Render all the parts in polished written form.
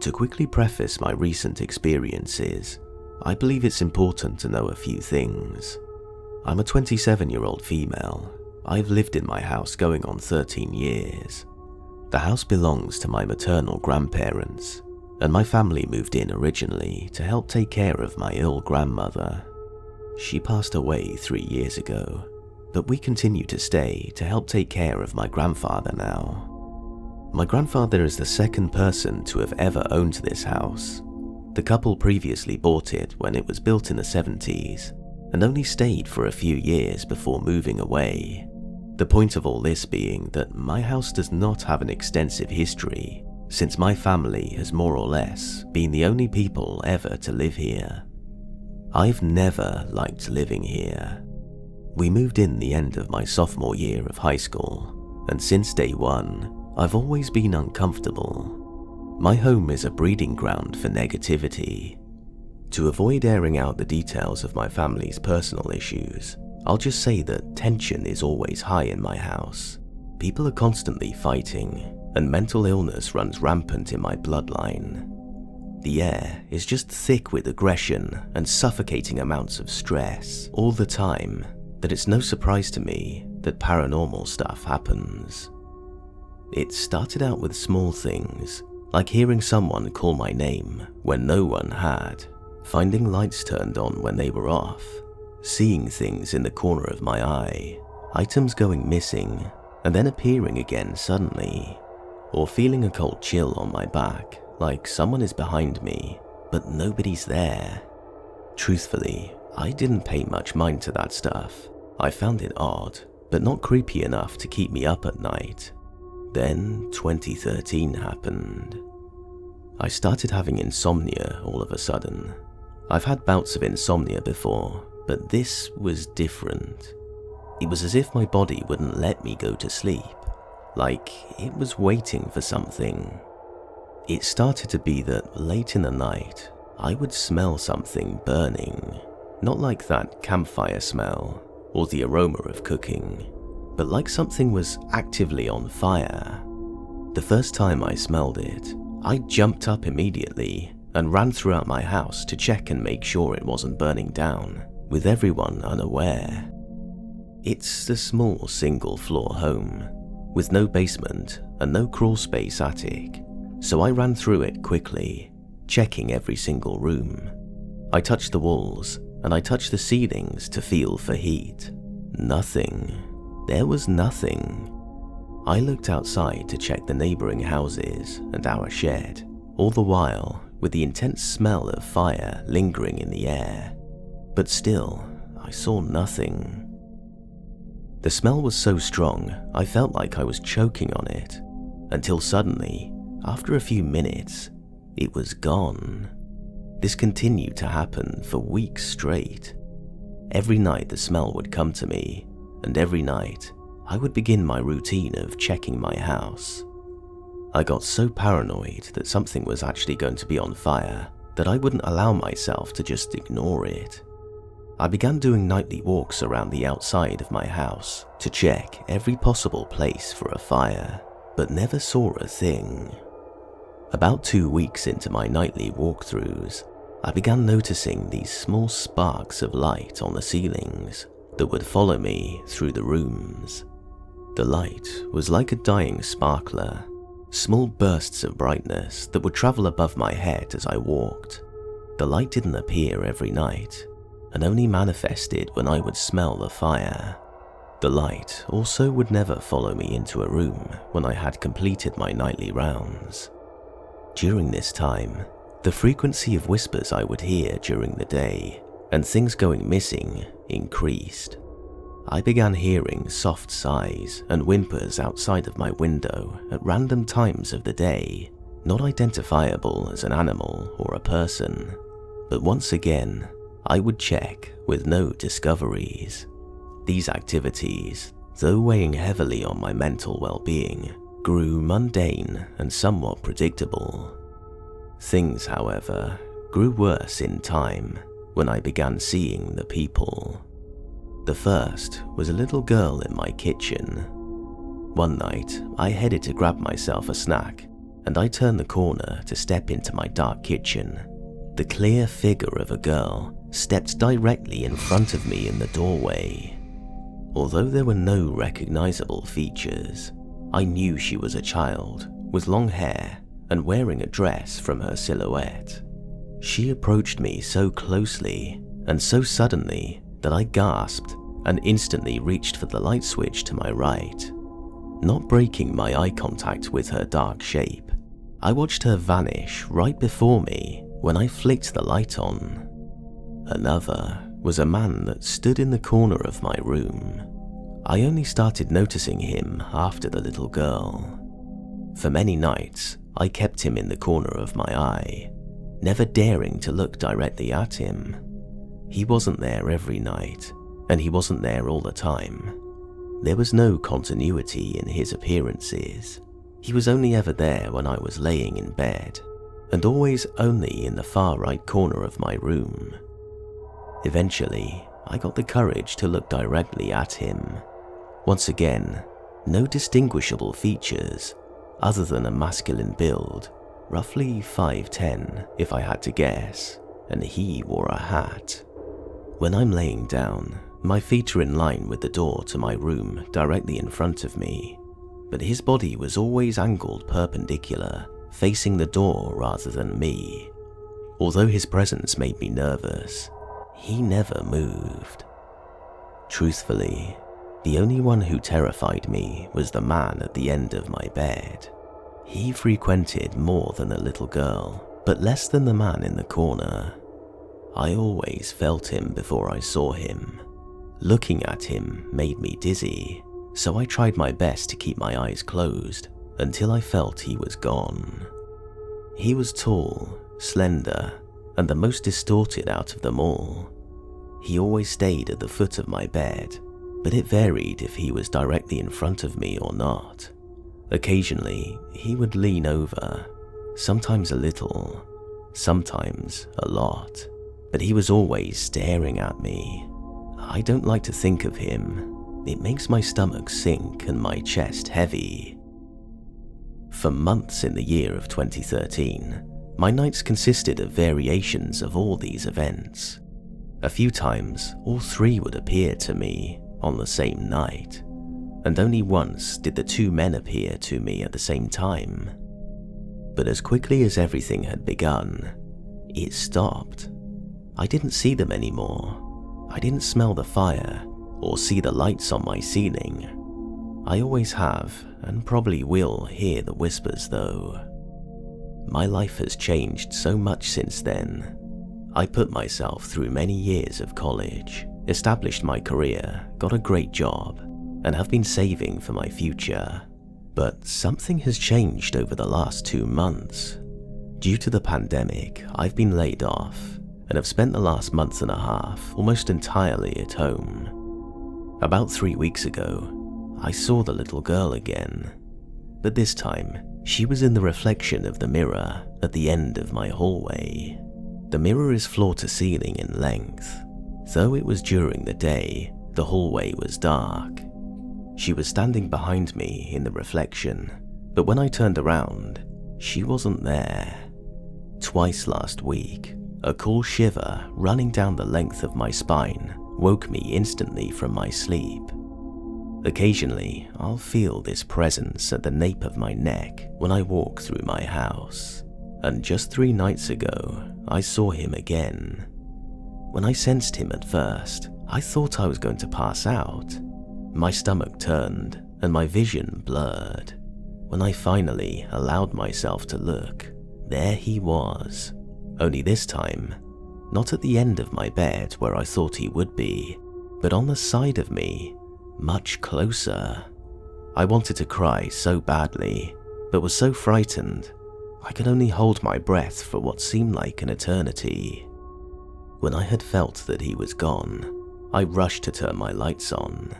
To quickly preface my recent experiences, I believe it's important to know a few things. I'm a 27-year-old female. I've lived in my house going on 13 years. The house belongs to my maternal grandparents, and my family moved in originally to help take care of my ill grandmother. She passed away 3 years ago, but we continue to stay to help take care of my grandfather now. My grandfather is the second person to have ever owned this house. The couple previously bought it when it was built in the 70s, and only stayed for a few years before moving away. The point of all this being that my house does not have an extensive history, since my family has more or less been the only people ever to live here. I've never liked living here. We moved in the end of my sophomore year of high school, and since day one, I've always been uncomfortable. My home is a breeding ground for negativity. To avoid airing out the details of my family's personal issues, I'll just say that tension is always high in my house. People are constantly fighting, and mental illness runs rampant in my bloodline. The air is just thick with aggression and suffocating amounts of stress all the time, that it's no surprise to me that paranormal stuff happens. It started out with small things, like hearing someone call my name when no one had, finding lights turned on when they were off, seeing things in the corner of my eye, items going missing and then appearing again suddenly, or feeling a cold chill on my back like someone is behind me but nobody's there. Truthfully, I didn't pay much mind to that stuff. I found it odd, but not creepy enough to keep me up at night. Then 2013 happened. I started having insomnia all of a sudden. I've had bouts of insomnia before, but this was different. It was as if my body wouldn't let me go to sleep, like it was waiting for something. It started to be that late in the night, I would smell something burning, not like that campfire smell or the aroma of cooking, but like something was actively on fire. The first time I smelled it, I jumped up immediately and ran throughout my house to check and make sure it wasn't burning down, with everyone unaware. It's a small single-floor home, with no basement and no crawlspace attic, so I ran through it quickly, checking every single room. I touched the walls, and I touched the ceilings to feel for heat. Nothing. There was nothing. I looked outside to check the neighboring houses and our shed, all the while with the intense smell of fire lingering in the air. But still, I saw nothing. The smell was so strong, I felt like I was choking on it, until suddenly, after a few minutes, it was gone. This continued to happen for weeks straight. Every night the smell would come to me, and every night I would begin my routine of checking my house. I got so paranoid that something was actually going to be on fire that I wouldn't allow myself to just ignore it. I began doing nightly walks around the outside of my house to check every possible place for a fire, but never saw a thing. About 2 weeks into my nightly walkthroughs, I began noticing these small sparks of light on the ceilings that would follow me through the rooms. The light was like a dying sparkler, small bursts of brightness that would travel above my head as I walked. The light didn't appear every night, and only manifested when I would smell the fire. The light also would never follow me into a room when I had completed my nightly rounds. During this time, the frequency of whispers I would hear during the day and things going missing increased. I began hearing soft sighs and whimpers outside of my window at random times of the day, not identifiable as an animal or a person. But once again, I would check with no discoveries. These activities, though weighing heavily on my mental well-being, grew mundane and somewhat predictable. Things, however, grew worse in time when I began seeing the people. The first was a little girl in my kitchen. One night, I headed to grab myself a snack and I turned the corner to step into my dark kitchen. The clear figure of a girl stepped directly in front of me in the doorway. Although there were no recognizable features, I knew she was a child with long hair and wearing a dress from her silhouette. She approached me so closely and so suddenly that I gasped and instantly reached for the light switch to my right. Not breaking my eye contact with her dark shape, I watched her vanish right before me when I flicked the light on. Another was a man that stood in the corner of my room. I only started noticing him after the little girl. For many nights, I kept him in the corner of my eye, never daring to look directly at him. He wasn't there every night, and he wasn't there all the time. There was no continuity in his appearances. He was only ever there when I was laying in bed, and always only in the far right corner of my room. Eventually, I got the courage to look directly at him. Once again, no distinguishable features other than a masculine build, roughly 5'10" if I had to guess, and he wore a hat. When I'm laying down, my feet are in line with the door to my room directly in front of me, but his body was always angled perpendicular, facing the door rather than me. Although his presence made me nervous, he never moved. Truthfully, the only one who terrified me was the man at the end of my bed. He frequented more than the little girl, but less than the man in the corner. I always felt him before I saw him. Looking at him made me dizzy, so I tried my best to keep my eyes closed until I felt he was gone. He was tall, slender, and the most distorted out of them all. He always stayed at the foot of my bed, but it varied if he was directly in front of me or not. Occasionally, he would lean over, sometimes a little, sometimes a lot, but he was always staring at me. I don't like to think of him. It makes my stomach sink and my chest heavy. For months in the year of 2013, my nights consisted of variations of all these events. A few times, all three would appear to me on the same night, and only once did the two men appear to me at the same time. But as quickly as everything had begun, it stopped. I didn't see them anymore. I didn't smell the fire or see the lights on my ceiling. I always have, and probably will, hear the whispers though. My life has changed so much since then. I put myself through many years of college, established my career, got a great job, and have been saving for my future. But something has changed over the last 2 months. Due to the pandemic, I've been laid off and have spent the last month and a half almost entirely at home. About 3 weeks ago, I saw the little girl again, but this time she was in the reflection of the mirror at the end of my hallway. The mirror is floor to ceiling in length. Though it was during the day, the hallway was dark. She was standing behind me in the reflection, but when I turned around, she wasn't there. Twice last week, a cool shiver running down the length of my spine woke me instantly from my sleep. Occasionally, I'll feel this presence at the nape of my neck when I walk through my house, and just 3 nights ago, I saw him again. When I sensed him at first, I thought I was going to pass out. My stomach turned and my vision blurred. When I finally allowed myself to look, there he was. Only this time, not at the end of my bed where I thought he would be, but on the side of me, much closer. I wanted to cry so badly, but was so frightened, I could only hold my breath for what seemed like an eternity. When I had felt that he was gone, I rushed to turn my lights on.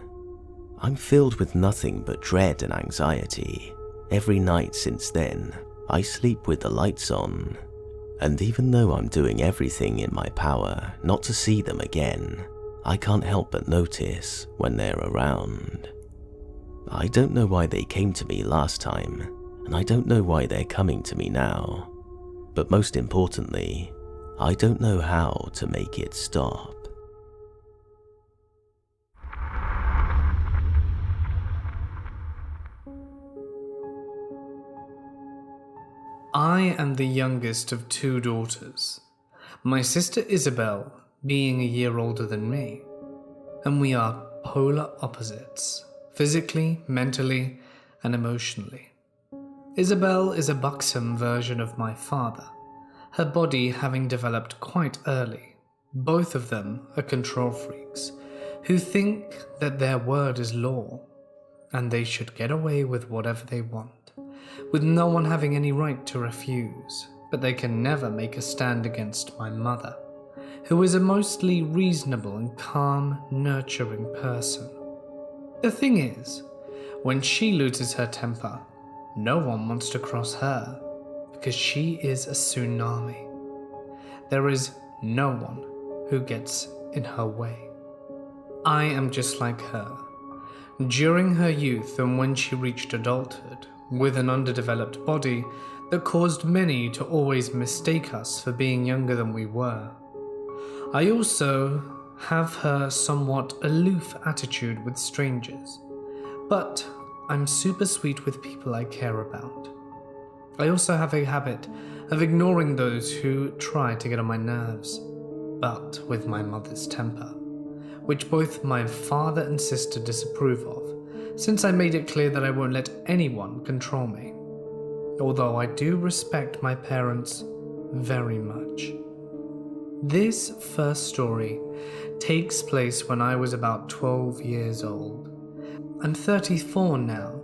I'm filled with nothing but dread and anxiety. Every night since then, I sleep with the lights on. And even though I'm doing everything in my power not to see them again, I can't help but notice when they're around. I don't know why they came to me last time, and I don't know why they're coming to me now. But most importantly, I don't know how to make it stop. I am the youngest of 2 daughters, my sister Isabel being a year older than me, and we are polar opposites, physically, mentally, and emotionally. Isabel is a buxom version of my father, her body having developed quite early. Both of them are control freaks who think that their word is law and they should get away with whatever they want, with no one having any right to refuse, but they can never make a stand against my mother, who is a mostly reasonable and calm, nurturing person. The thing is, when she loses her temper, no one wants to cross her, because she is a tsunami. There is no one who gets in her way. I am just like her. During her youth and when she reached adulthood, with an underdeveloped body that caused many to always mistake us for being younger than we were. I also have her somewhat aloof attitude with strangers, but I'm super sweet with people I care about. I also have a habit of ignoring those who try to get on my nerves, but with my mother's temper, which both my father and sister disapprove of, since I made it clear that I won't let anyone control me, although I do respect my parents very much. This first story takes place when I was about 12 years old. I'm 34 now,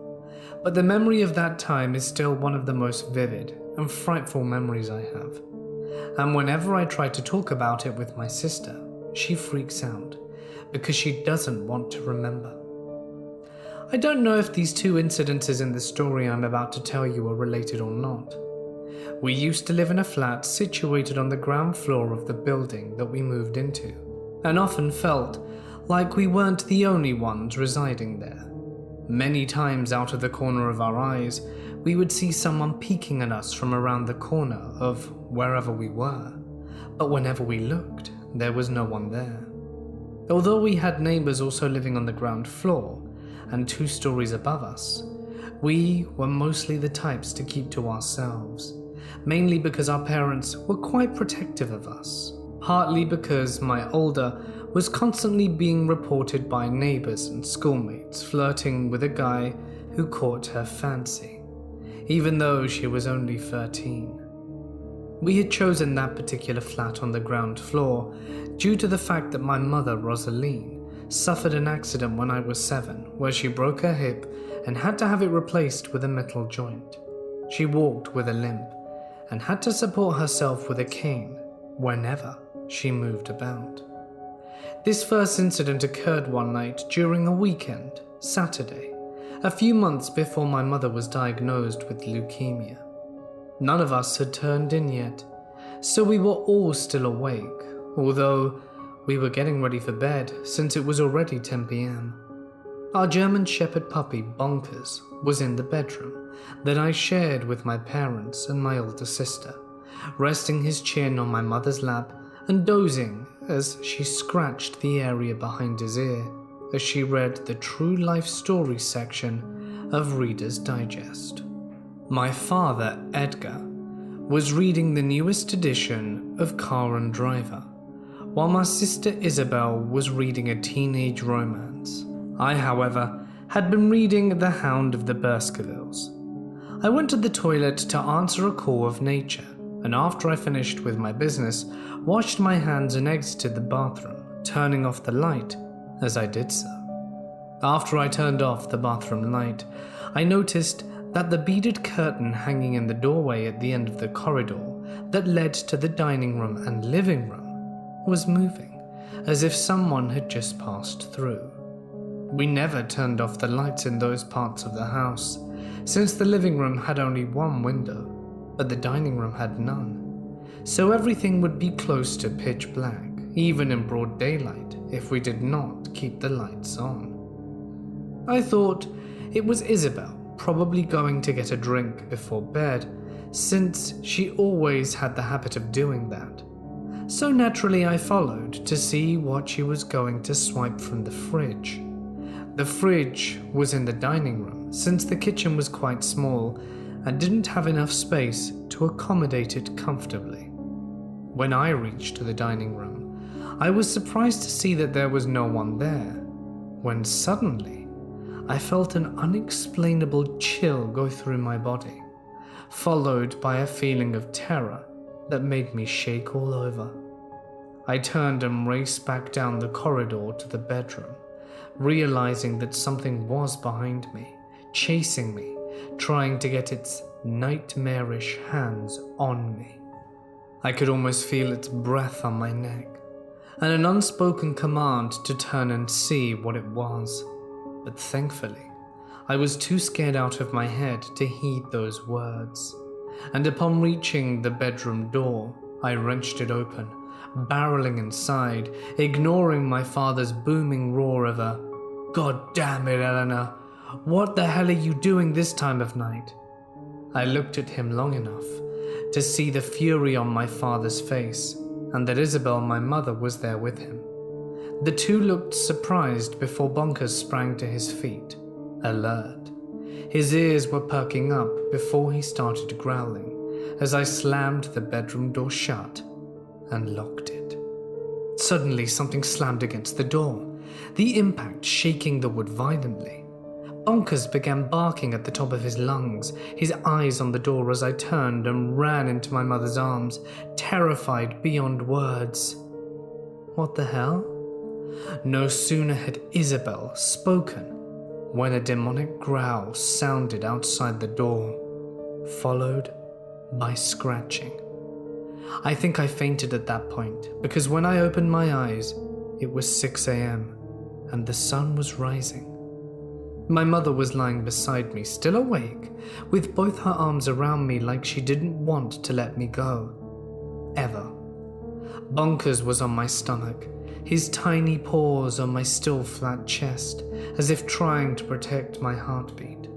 but the memory of that time is still one of the most vivid and frightful memories I have. And whenever I try to talk about it with my sister, she freaks out because she doesn't want to remember. I don't know if these 2 incidences in the story I'm about to tell you are related or not. We used to live in a flat situated on the ground floor of the building that we moved into, and often felt like we weren't the only ones residing there. Many times out of the corner of our eyes, we would see someone peeking at us from around the corner of wherever we were, but whenever we looked, there was no one there. Although we had neighbors also living on the ground floor and 2 stories above us, we were mostly the types to keep to ourselves, mainly because our parents were quite protective of us, partly because my older was constantly being reported by neighbors and schoolmates flirting with a guy who caught her fancy, even though she was only 13. We had chosen that particular flat on the ground floor due to the fact that my mother, Rosaline, suffered an accident when I was 7 where she broke her hip and had to have it replaced with a metal joint. She walked with a limp and had to support herself with a cane whenever she moved about. This first incident occurred one night during a weekend, Saturday, a few months before my mother was diagnosed with leukemia. None of us had turned in yet, so we were all still awake, although we were getting ready for bed since it was already 10 p.m. Our German Shepherd puppy, Bonkers, was in the bedroom that I shared with my parents and my older sister, resting his chin on my mother's lap and dozing as she scratched the area behind his ear as she read the true life story section of Reader's Digest. My father, Edgar, was reading the newest edition of Car and Driver, while my sister Isabel was reading a teenage romance. I, however, had been reading The Hound of the Baskervilles. I went to the toilet to answer a call of nature, and after I finished with my business, washed my hands and exited the bathroom, turning off the light as I did so. After I turned off the bathroom light, I noticed that the beaded curtain hanging in the doorway at the end of the corridor that led to the dining room and living room was moving, as if someone had just passed through. We never turned off the lights in those parts of the house, since the living room had only one window, but the dining room had none, so everything would be close to pitch black, even in broad daylight, if we did not keep the lights on. I thought it was Isabel, probably going to get a drink before bed, since she always had the habit of doing that. So naturally I followed to see what she was going to swipe from the fridge. The fridge was in the dining room, since the kitchen was quite small and didn't have enough space to accommodate it comfortably. When I reached the dining room, I was surprised to see that there was no one there, when suddenly I felt an unexplainable chill go through my body, followed by a feeling of terror that made me shake all over. I turned and raced back down the corridor to the bedroom, realizing that something was behind me, chasing me, trying to get its nightmarish hands on me. I could almost feel its breath on my neck, and an unspoken command to turn and see what it was. But thankfully, I was too scared out of my head to heed those words, and upon reaching the bedroom door, I wrenched it open, barreling inside, ignoring my father's booming roar of a, "God damn it, Eleanor, what the hell are you doing this time of night?" I looked at him long enough to see the fury on my father's face, and that Isabel, my mother, was there with him. The two looked surprised before Bonkers sprang to his feet, alert. His ears were perking up before he started growling, as I slammed the bedroom door shut and locked it. Suddenly, something slammed against the door, the impact shaking the wood violently. Bonkers began barking at the top of his lungs, his eyes on the door as I turned and ran into my mother's arms, terrified beyond words. What the hell? No sooner had Isabel spoken when a demonic growl sounded outside the door, followed by scratching. I think I fainted at that point, because when I opened my eyes, it was 6 a.m. and the sun was rising. My mother was lying beside me, still awake, with both her arms around me like she didn't want to let me go. Ever. Bonkers was on my stomach, his tiny paws on my still flat chest, as if trying to protect my heartbeat.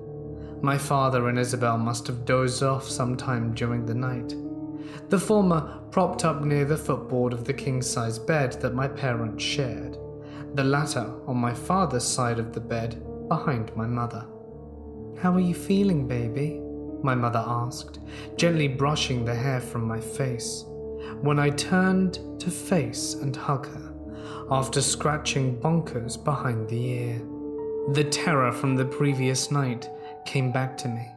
My father and Isabel must have dozed off sometime during the night, the former propped up near the footboard of the king-size bed that my parents shared, the latter on my father's side of the bed behind my mother. "How are you feeling, baby?" my mother asked, gently brushing the hair from my face, when I turned to face and hug her, after scratching Bonkers behind the ear. The terror from the previous night came back to me,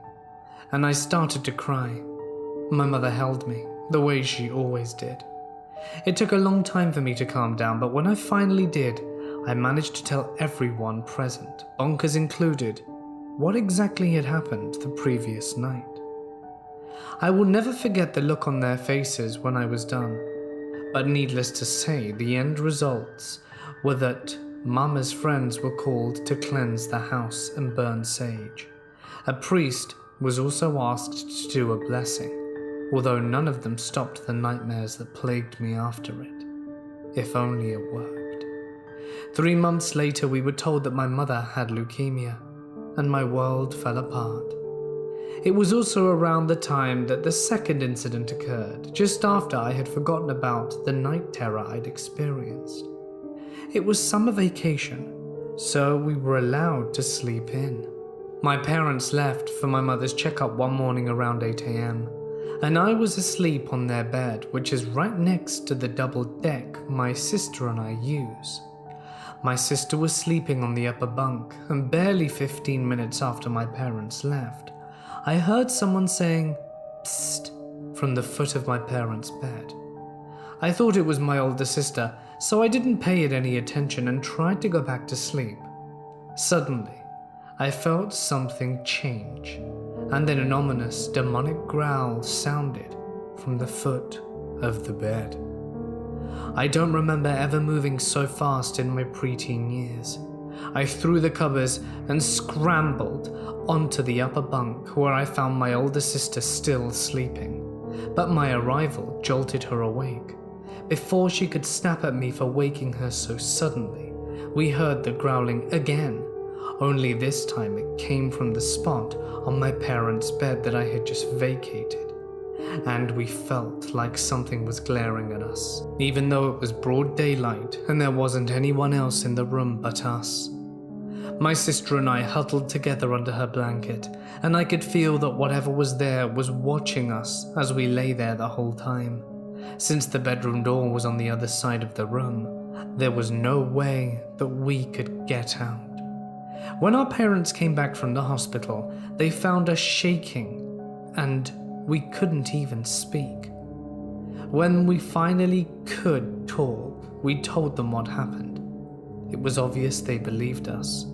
and I started to cry. My mother held me, the way she always did. It took a long time for me to calm down, but when I finally did, I managed to tell everyone present, Bonkers included, what exactly had happened the previous night. I will never forget the look on their faces when I was done, but needless to say, the end results were that Mama's friends were called to cleanse the house and burn sage. A priest was also asked to do a blessing, although none of them stopped the nightmares that plagued me after it. If only it worked. 3 months later, we were told that my mother had leukemia, and my world fell apart. It was also around the time that the second incident occurred, just after I had forgotten about the night terror I'd experienced. It was summer vacation, so we were allowed to sleep in. My parents left for my mother's checkup one morning around 8 a.m., and I was asleep on their bed, which is right next to the double deck my sister and I use. My sister was sleeping on the upper bunk, and barely 15 minutes after my parents left, I heard someone saying, "Psst," from the foot of my parents' bed. I thought it was my older sister, so I didn't pay it any attention and tried to go back to sleep. Suddenly, I felt something change, and then an ominous, demonic growl sounded from the foot of the bed. I don't remember ever moving so fast in my preteen years. I threw the covers and scrambled onto the upper bunk, where I found my older sister still sleeping, but my arrival jolted her awake. Before she could snap at me for waking her so suddenly, we heard the growling again, only this time it came from the spot on my parents' bed that I had just vacated, and we felt like something was glaring at us, even though it was broad daylight and there wasn't anyone else in the room but us. My sister and I huddled together under her blanket, and I could feel that whatever was there was watching us as we lay there the whole time. Since the bedroom door was on the other side of the room, there was no way that we could get out. When our parents came back from the hospital, they found us shaking, and we couldn't even speak. When we finally could talk, we told them what happened. It was obvious they believed us,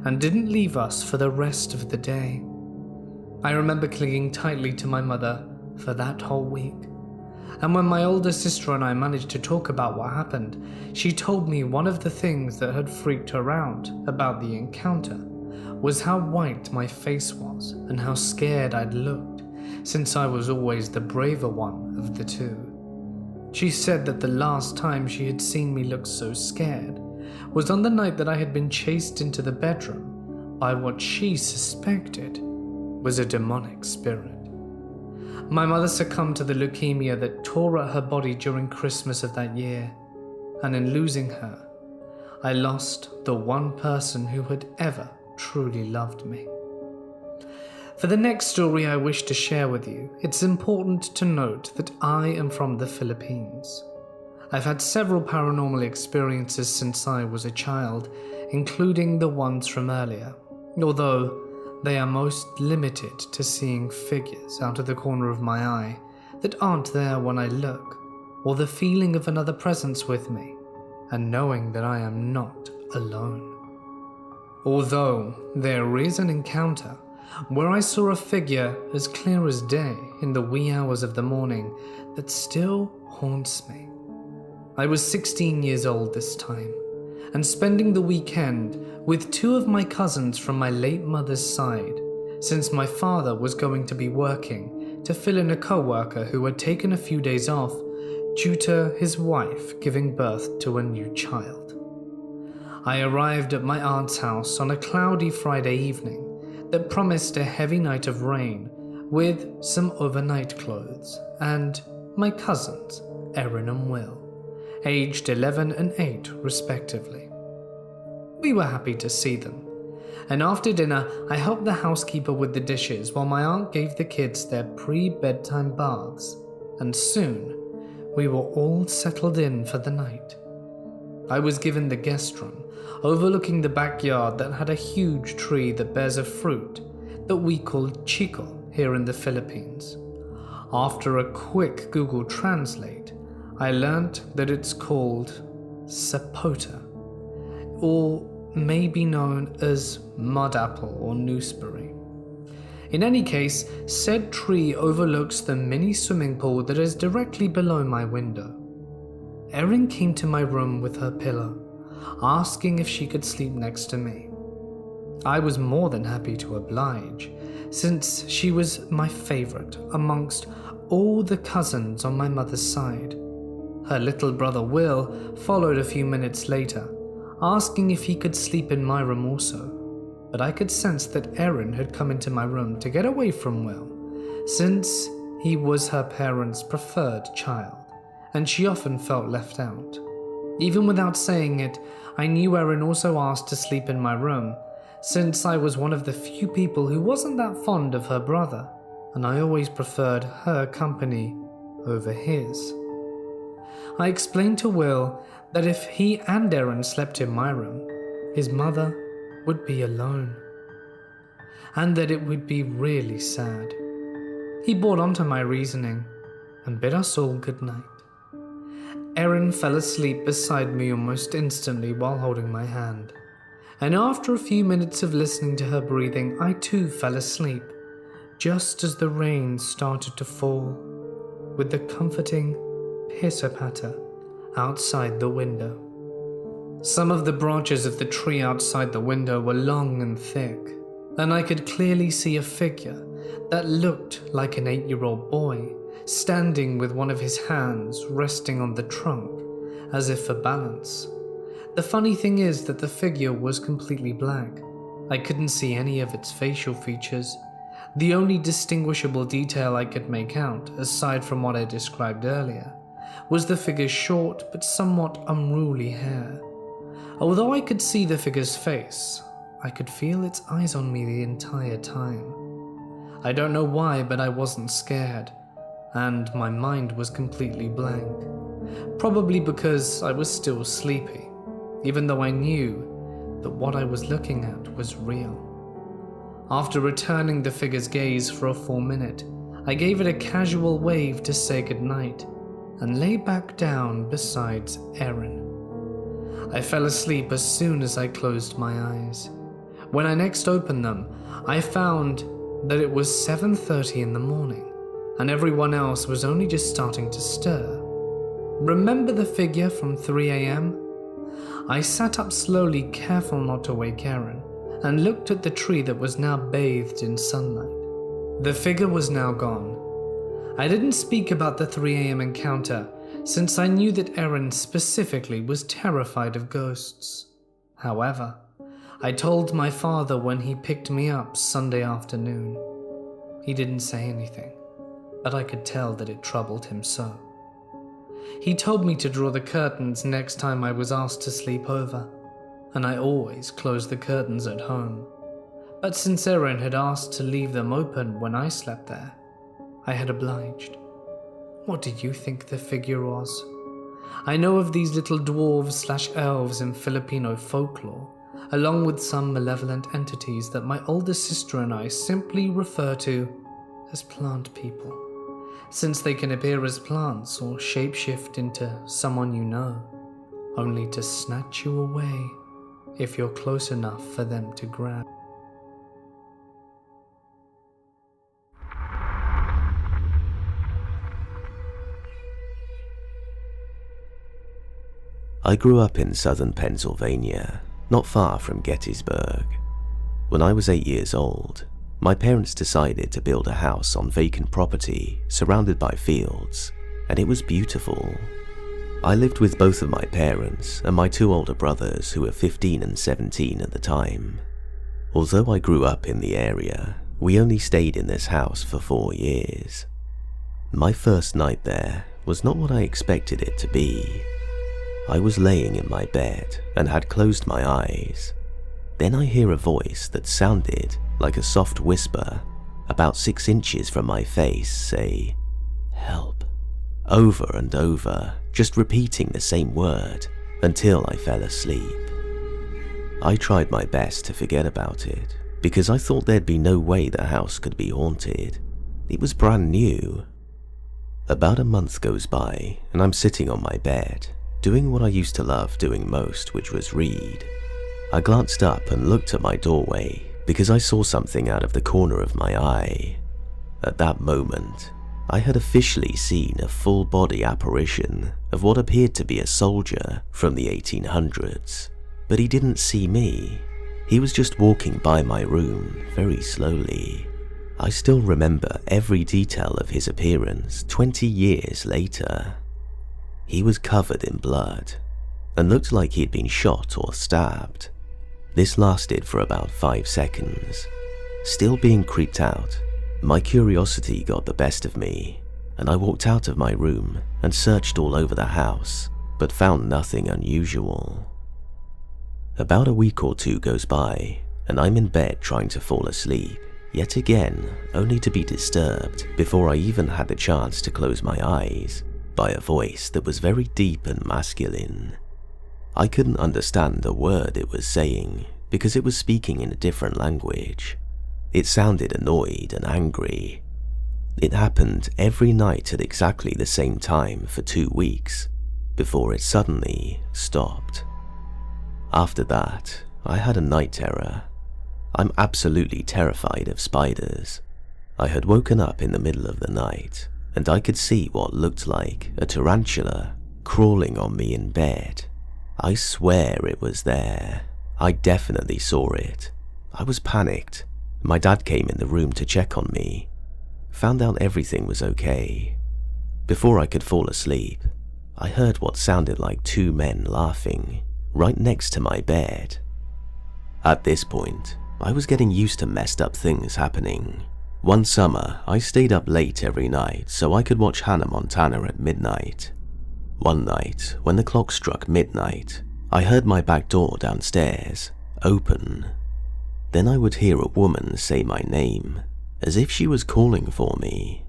and didn't leave us for the rest of the day. I remember clinging tightly to my mother for that whole week. And when my older sister and I managed to talk about what happened, she told me one of the things that had freaked her out about the encounter was how white my face was and how scared I'd looked, since I was always the braver one of the two. She said that the last time she had seen me look so scared was on the night that I had been chased into the bedroom by what she suspected was a demonic spirit. My mother succumbed to the leukemia that tore at her body during Christmas of that year, and in losing her, I lost the one person who had ever truly loved me. For the next story I wish to share with you, it's important to note that I am from the Philippines. I've had several paranormal experiences since I was a child, including the ones from earlier, although they are most limited to seeing figures out of the corner of my eye that aren't there when I look, or the feeling of another presence with me, and knowing that I am not alone. Although there is an encounter where I saw a figure as clear as day in the wee hours of the morning that still haunts me. I was 16 years old this time, and spending the weekend with two of my cousins from my late mother's side, since my father was going to be working to fill in a co-worker who had taken a few days off due to his wife giving birth to a new child. I arrived at my aunt's house on a cloudy Friday evening that promised a heavy night of rain with some overnight clothes, and my cousins, Erin and Will, aged 11 and 8 respectively. We were happy to see them, and after dinner I helped the housekeeper with the dishes while my aunt gave the kids their pre-bedtime baths, and soon we were all settled in for the night. I was given the guest room, overlooking the backyard that had a huge tree that bears a fruit that we call chico here in the Philippines. After a quick Google Translate, I learnt that it's called sapota, or may be known as mud apple or nooseberry. In any case, said tree overlooks the mini swimming pool that is directly below my window. Erin came to my room with her pillow, asking if she could sleep next to me. I was more than happy to oblige, since she was my favorite amongst all the cousins on my mother's side. Her little brother Will followed a few minutes later, asking if he could sleep in my room also, but I could sense that Erin had come into my room to get away from Will, since he was her parents' preferred child, and she often felt left out. Even without saying it, I knew Erin also asked to sleep in my room, since I was one of the few people who wasn't that fond of her brother, and I always preferred her company over his. I explained to Will that if he and Erin slept in my room, his mother would be alone, and that it would be really sad. He bought onto my reasoning and bid us all good night. Erin fell asleep beside me almost instantly while holding my hand, and after a few minutes of listening to her breathing, I too fell asleep, just as the rain started to fall, with the comforting pitter-patter outside the window. Some of the branches of the tree outside the window were long and thick, and I could clearly see a figure that looked like an 8-year-old boy, standing with one of his hands resting on the trunk, as if for balance. The funny thing is that the figure was completely black, I couldn't see any of its facial features. The only distinguishable detail I could make out, aside from what I described earlier, was the figure's short but somewhat unruly hair. Although I could see the figure's face, I could feel its eyes on me the entire time. I don't know why, but I wasn't scared, and my mind was completely blank. Probably because I was still sleepy, even though I knew that what I was looking at was real. After returning the figure's gaze for a full minute, I gave it a casual wave to say goodnight and lay back down beside Erin. I fell asleep as soon as I closed my eyes. When I next opened them, I found that it was 7:30 in the morning, and everyone else was only just starting to stir. Remember the figure from 3 a.m.? I sat up slowly, careful not to wake Erin, and looked at the tree that was now bathed in sunlight. The figure was now gone. I didn't speak about the 3 a.m. encounter, since I knew that Erin specifically was terrified of ghosts. However, I told my father when he picked me up Sunday afternoon. He didn't say anything, but I could tell that it troubled him so. He told me to draw the curtains next time I was asked to sleep over, and I always closed the curtains at home. But since Erin had asked to leave them open when I slept there, I had obliged. What did you think the figure was? I know of these little dwarves/elves in Filipino folklore, along with some malevolent entities that my older sister and I simply refer to as plant people, since they can appear as plants or shapeshift into someone you know, only to snatch you away if you're close enough for them to grab. I grew up in southern Pennsylvania, not far from Gettysburg. When I was 8 years old, my parents decided to build a house on vacant property surrounded by fields, and it was beautiful. I lived with both of my parents and my two older brothers who were 15 and 17 at the time. Although I grew up in the area, we only stayed in this house for 4 years. My first night there was not what I expected it to be. I was laying in my bed and had closed my eyes. Then I hear a voice that sounded like a soft whisper about 6 inches from my face say, "Help," over and over, just repeating the same word until I fell asleep. I tried my best to forget about it because I thought there'd be no way the house could be haunted. It was brand new. About a month goes by and I'm sitting on my bed, doing what I used to love doing most, which was read. I glanced up and looked at my doorway because I saw something out of the corner of my eye. At that moment, I had officially seen a full-body apparition of what appeared to be a soldier from the 1800s, but he didn't see me. He was just walking by my room very slowly. I still remember every detail of his appearance 20 years later. He was covered in blood and looked like he'd been shot or stabbed. This lasted for about 5 seconds. Still being creeped out, my curiosity got the best of me, and I walked out of my room and searched all over the house, but found nothing unusual. About a week or two goes by, and I'm in bed trying to fall asleep, yet again only to be disturbed before I even had the chance to close my eyes by a voice that was very deep and masculine. I couldn't understand a word it was saying because it was speaking in a different language. It sounded annoyed and angry. It happened every night at exactly the same time for 2 weeks before it suddenly stopped. After that, I had a night terror. I'm absolutely terrified of spiders. I had woken up in the middle of the night and I could see what looked like a tarantula crawling on me in bed. I swear it was there. I definitely saw it. I was panicked. My dad came in the room to check on me, found out everything was okay. Before I could fall asleep, I heard what sounded like 2 men laughing right next to my bed. At this point, I was getting used to messed up things happening. One summer, I stayed up late every night so I could watch Hannah Montana at midnight. One night, when the clock struck midnight, I heard my back door downstairs open. Then I would hear a woman say my name, as if she was calling for me.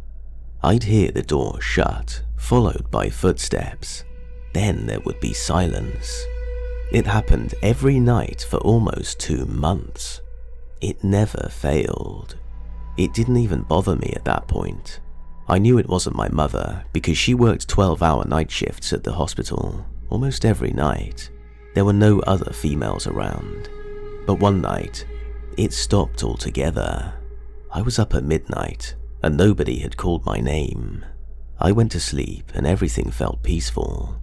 I'd hear the door shut, followed by footsteps. Then there would be silence. It happened every night for almost 2 months. It never failed. It didn't even bother me at that point. I knew it wasn't my mother because she worked 12-hour night shifts at the hospital almost every night. There were no other females around. But one night, it stopped altogether. I was up at midnight and nobody had called my name. I went to sleep and everything felt peaceful.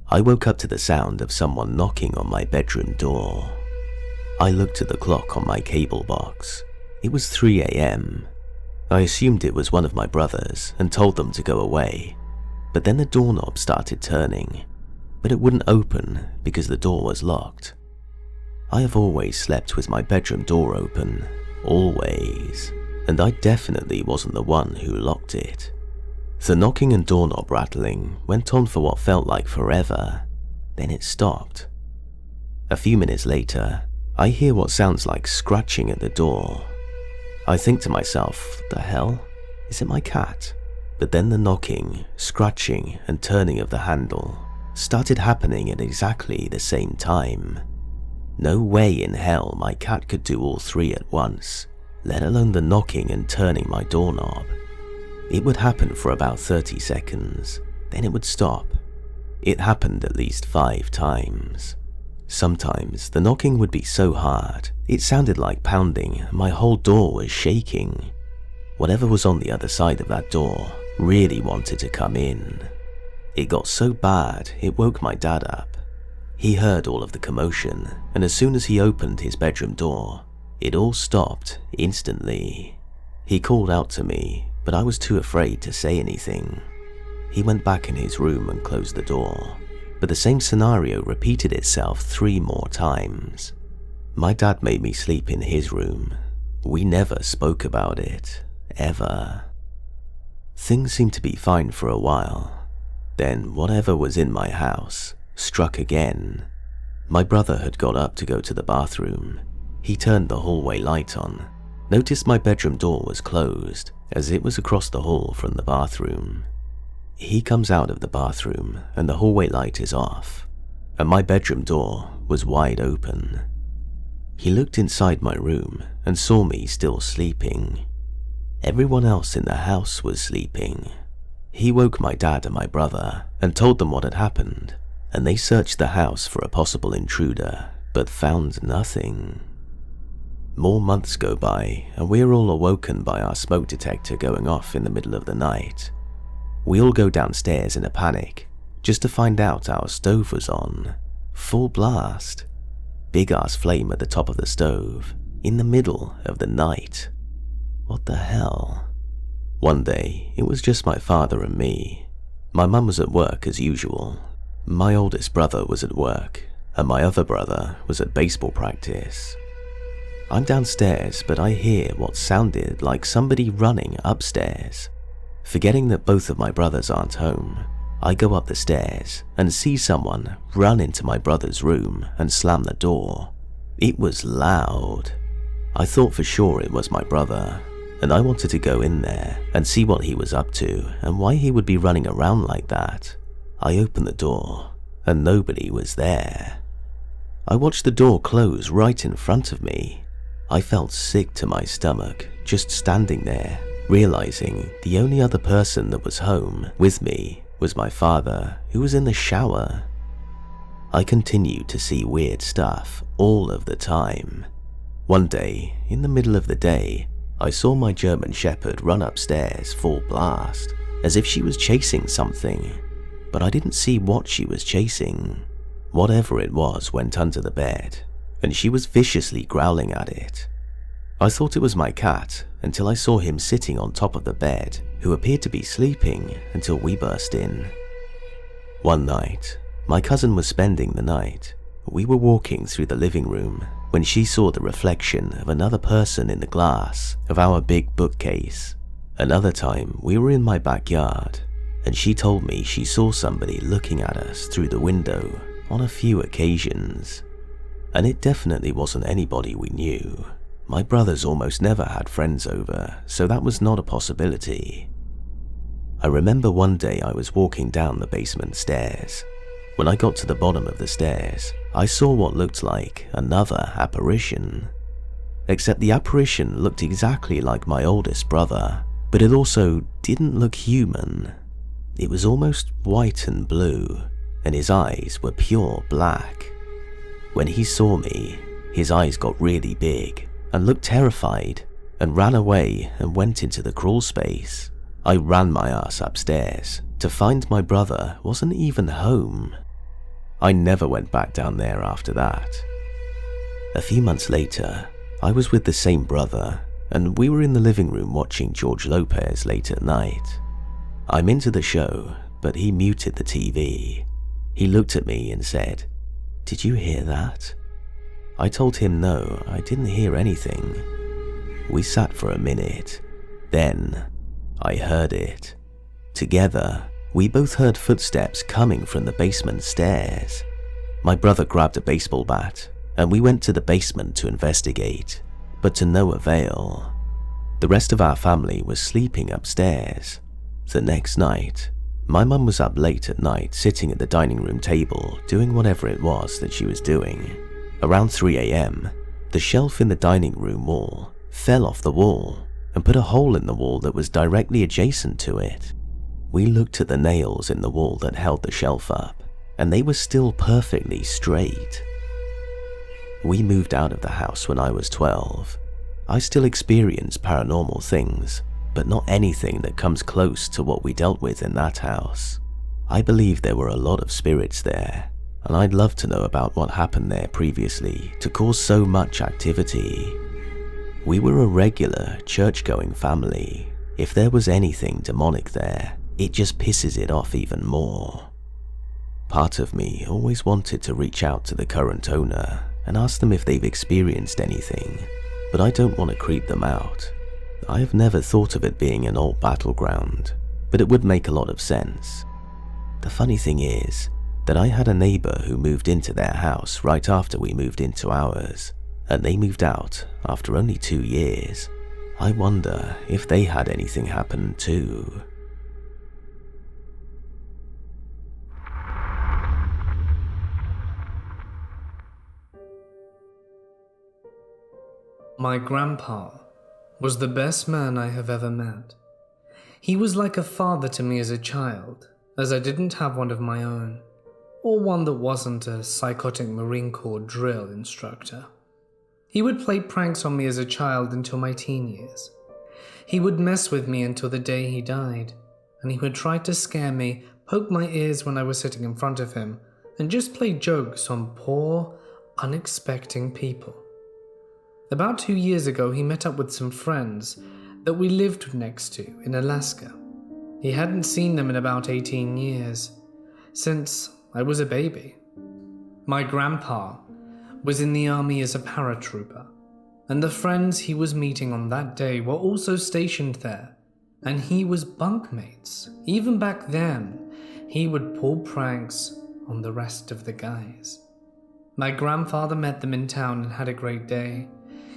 I woke up to the sound of someone knocking on my bedroom door. I looked at the clock on my cable box. It was 3 a.m. I assumed it was one of my brothers and told them to go away, but then the doorknob started turning, but it wouldn't open because the door was locked. I have always slept with my bedroom door open, always, and I definitely wasn't the one who locked it. The knocking and doorknob rattling went on for what felt like forever, then it stopped. A few minutes later, I hear what sounds like scratching at the door. I think to myself, the hell? Is it my cat? But then the knocking, scratching, and turning of the handle started happening at exactly the same time. No way in hell my cat could do all three at once, let alone the knocking and turning my doorknob. It would happen for about 30 seconds, then it would stop. It happened at least 5 times. Sometimes the knocking would be so hard, it sounded like pounding, my whole door was shaking. Whatever was on the other side of that door really wanted to come in. It got so bad, it woke my dad up. He heard all of the commotion, and as soon as he opened his bedroom door, it all stopped instantly. He called out to me, but I was too afraid to say anything. He went back in his room and closed the door. But the same scenario repeated itself 3 more times. My dad made me sleep in his room. We never spoke about it, ever. Things seemed to be fine for a while. Then whatever was in my house struck again. My brother had got up to go to the bathroom. He turned the hallway light on, noticed my bedroom door was closed as it was across the hall from the bathroom. He comes out of the bathroom and the hallway light is off, and my bedroom door was wide open. He looked inside my room and saw me still sleeping. Everyone else in the house was sleeping. He woke my dad and my brother and told them what had happened, and they searched the house for a possible intruder, but found nothing. More months go by and we're all awoken by our smoke detector going off in the middle of the night. We all go downstairs in a panic, just to find out our stove was on, full blast. Big ass flame at the top of the stove, in the middle of the night. What the hell? One day, it was just my father and me. My mum was at work as usual. My oldest brother was at work, and my other brother was at baseball practice. I'm downstairs, but I hear what sounded like somebody running upstairs. Forgetting that both of my brothers aren't home, I go up the stairs and see someone run into my brother's room and slam the door. It was loud. I thought for sure it was my brother, and I wanted to go in there and see what he was up to and why he would be running around like that. I opened the door and nobody was there. I watched the door close right in front of me. I felt sick to my stomach just standing there, realizing the only other person that was home with me was my father, who was in the shower. I continued to see weird stuff all of the time. One day, in the middle of the day, I saw my German Shepherd run upstairs full blast, as if she was chasing something, but I didn't see what she was chasing. Whatever it was went under the bed, and she was viciously growling at it. I thought it was my cat until I saw him sitting on top of the bed, who appeared to be sleeping until we burst in. One night, my cousin was spending the night. We were walking through the living room, when she saw the reflection of another person in the glass of our big bookcase. Another time, we were in my backyard, and she told me she saw somebody looking at us through the window on a few occasions. And it definitely wasn't anybody we knew. My brothers almost never had friends over, so that was not a possibility. I remember one day I was walking down the basement stairs. When I got to the bottom of the stairs, I saw what looked like another apparition. Except the apparition looked exactly like my oldest brother, but it also didn't look human. It was almost white and blue, and his eyes were pure black. When he saw me, his eyes got really big and looked terrified and ran away and went into the crawl space. I ran my ass upstairs to find my brother wasn't even home. I never went back down there after that. A few months later, I was with the same brother, and we were in the living room watching George Lopez late at night. I'm into the show, but he muted the TV. He looked at me and said, "Did you hear that?" I told him no, I didn't hear anything. We sat for a minute. Then, I heard it. Together, we both heard footsteps coming from the basement stairs. My brother grabbed a baseball bat, and we went to the basement to investigate, but to no avail. The rest of our family was sleeping upstairs. The next night, my mum was up late at night sitting at the dining room table doing whatever it was that she was doing. Around 3 a.m, the shelf in the dining room wall fell off the wall and put a hole in the wall that was directly adjacent to it. We looked at the nails in the wall that held the shelf up, and they were still perfectly straight. We moved out of the house when I was 12. I still experience paranormal things, but not anything that comes close to what we dealt with in that house. I believe there were a lot of spirits there, and I'd love to know about what happened there previously to cause so much activity. We were a regular church-going family. If there was anything demonic there, it just pisses it off even more. Part of me always wanted to reach out to the current owner and ask them if they've experienced anything, but I don't want to creep them out. I have never thought of it being an old battleground, but it would make a lot of sense. The funny thing is that I had a neighbor who moved into their house right after we moved into ours, and they moved out after only 2 years. I wonder if they had anything happen too. My grandpa was the best man I have ever met. He was like a father to me as a child, as I didn't have one of my own, or one that wasn't a psychotic Marine Corps drill instructor. He would play pranks on me as a child until my teen years. He would mess with me until the day he died, and he would try to scare me, poke my ears when I was sitting in front of him, and just play jokes on poor, unexpecting people. About 2 years ago, he met up with some friends that we lived next to in Alaska. He hadn't seen them in about 18 years, since I was a baby. My grandpa was in the army as a paratrooper, and the friends he was meeting on that day were also stationed there, and he was bunkmates. Even back then, he would pull pranks on the rest of the guys. My grandfather met them in town and had a great day.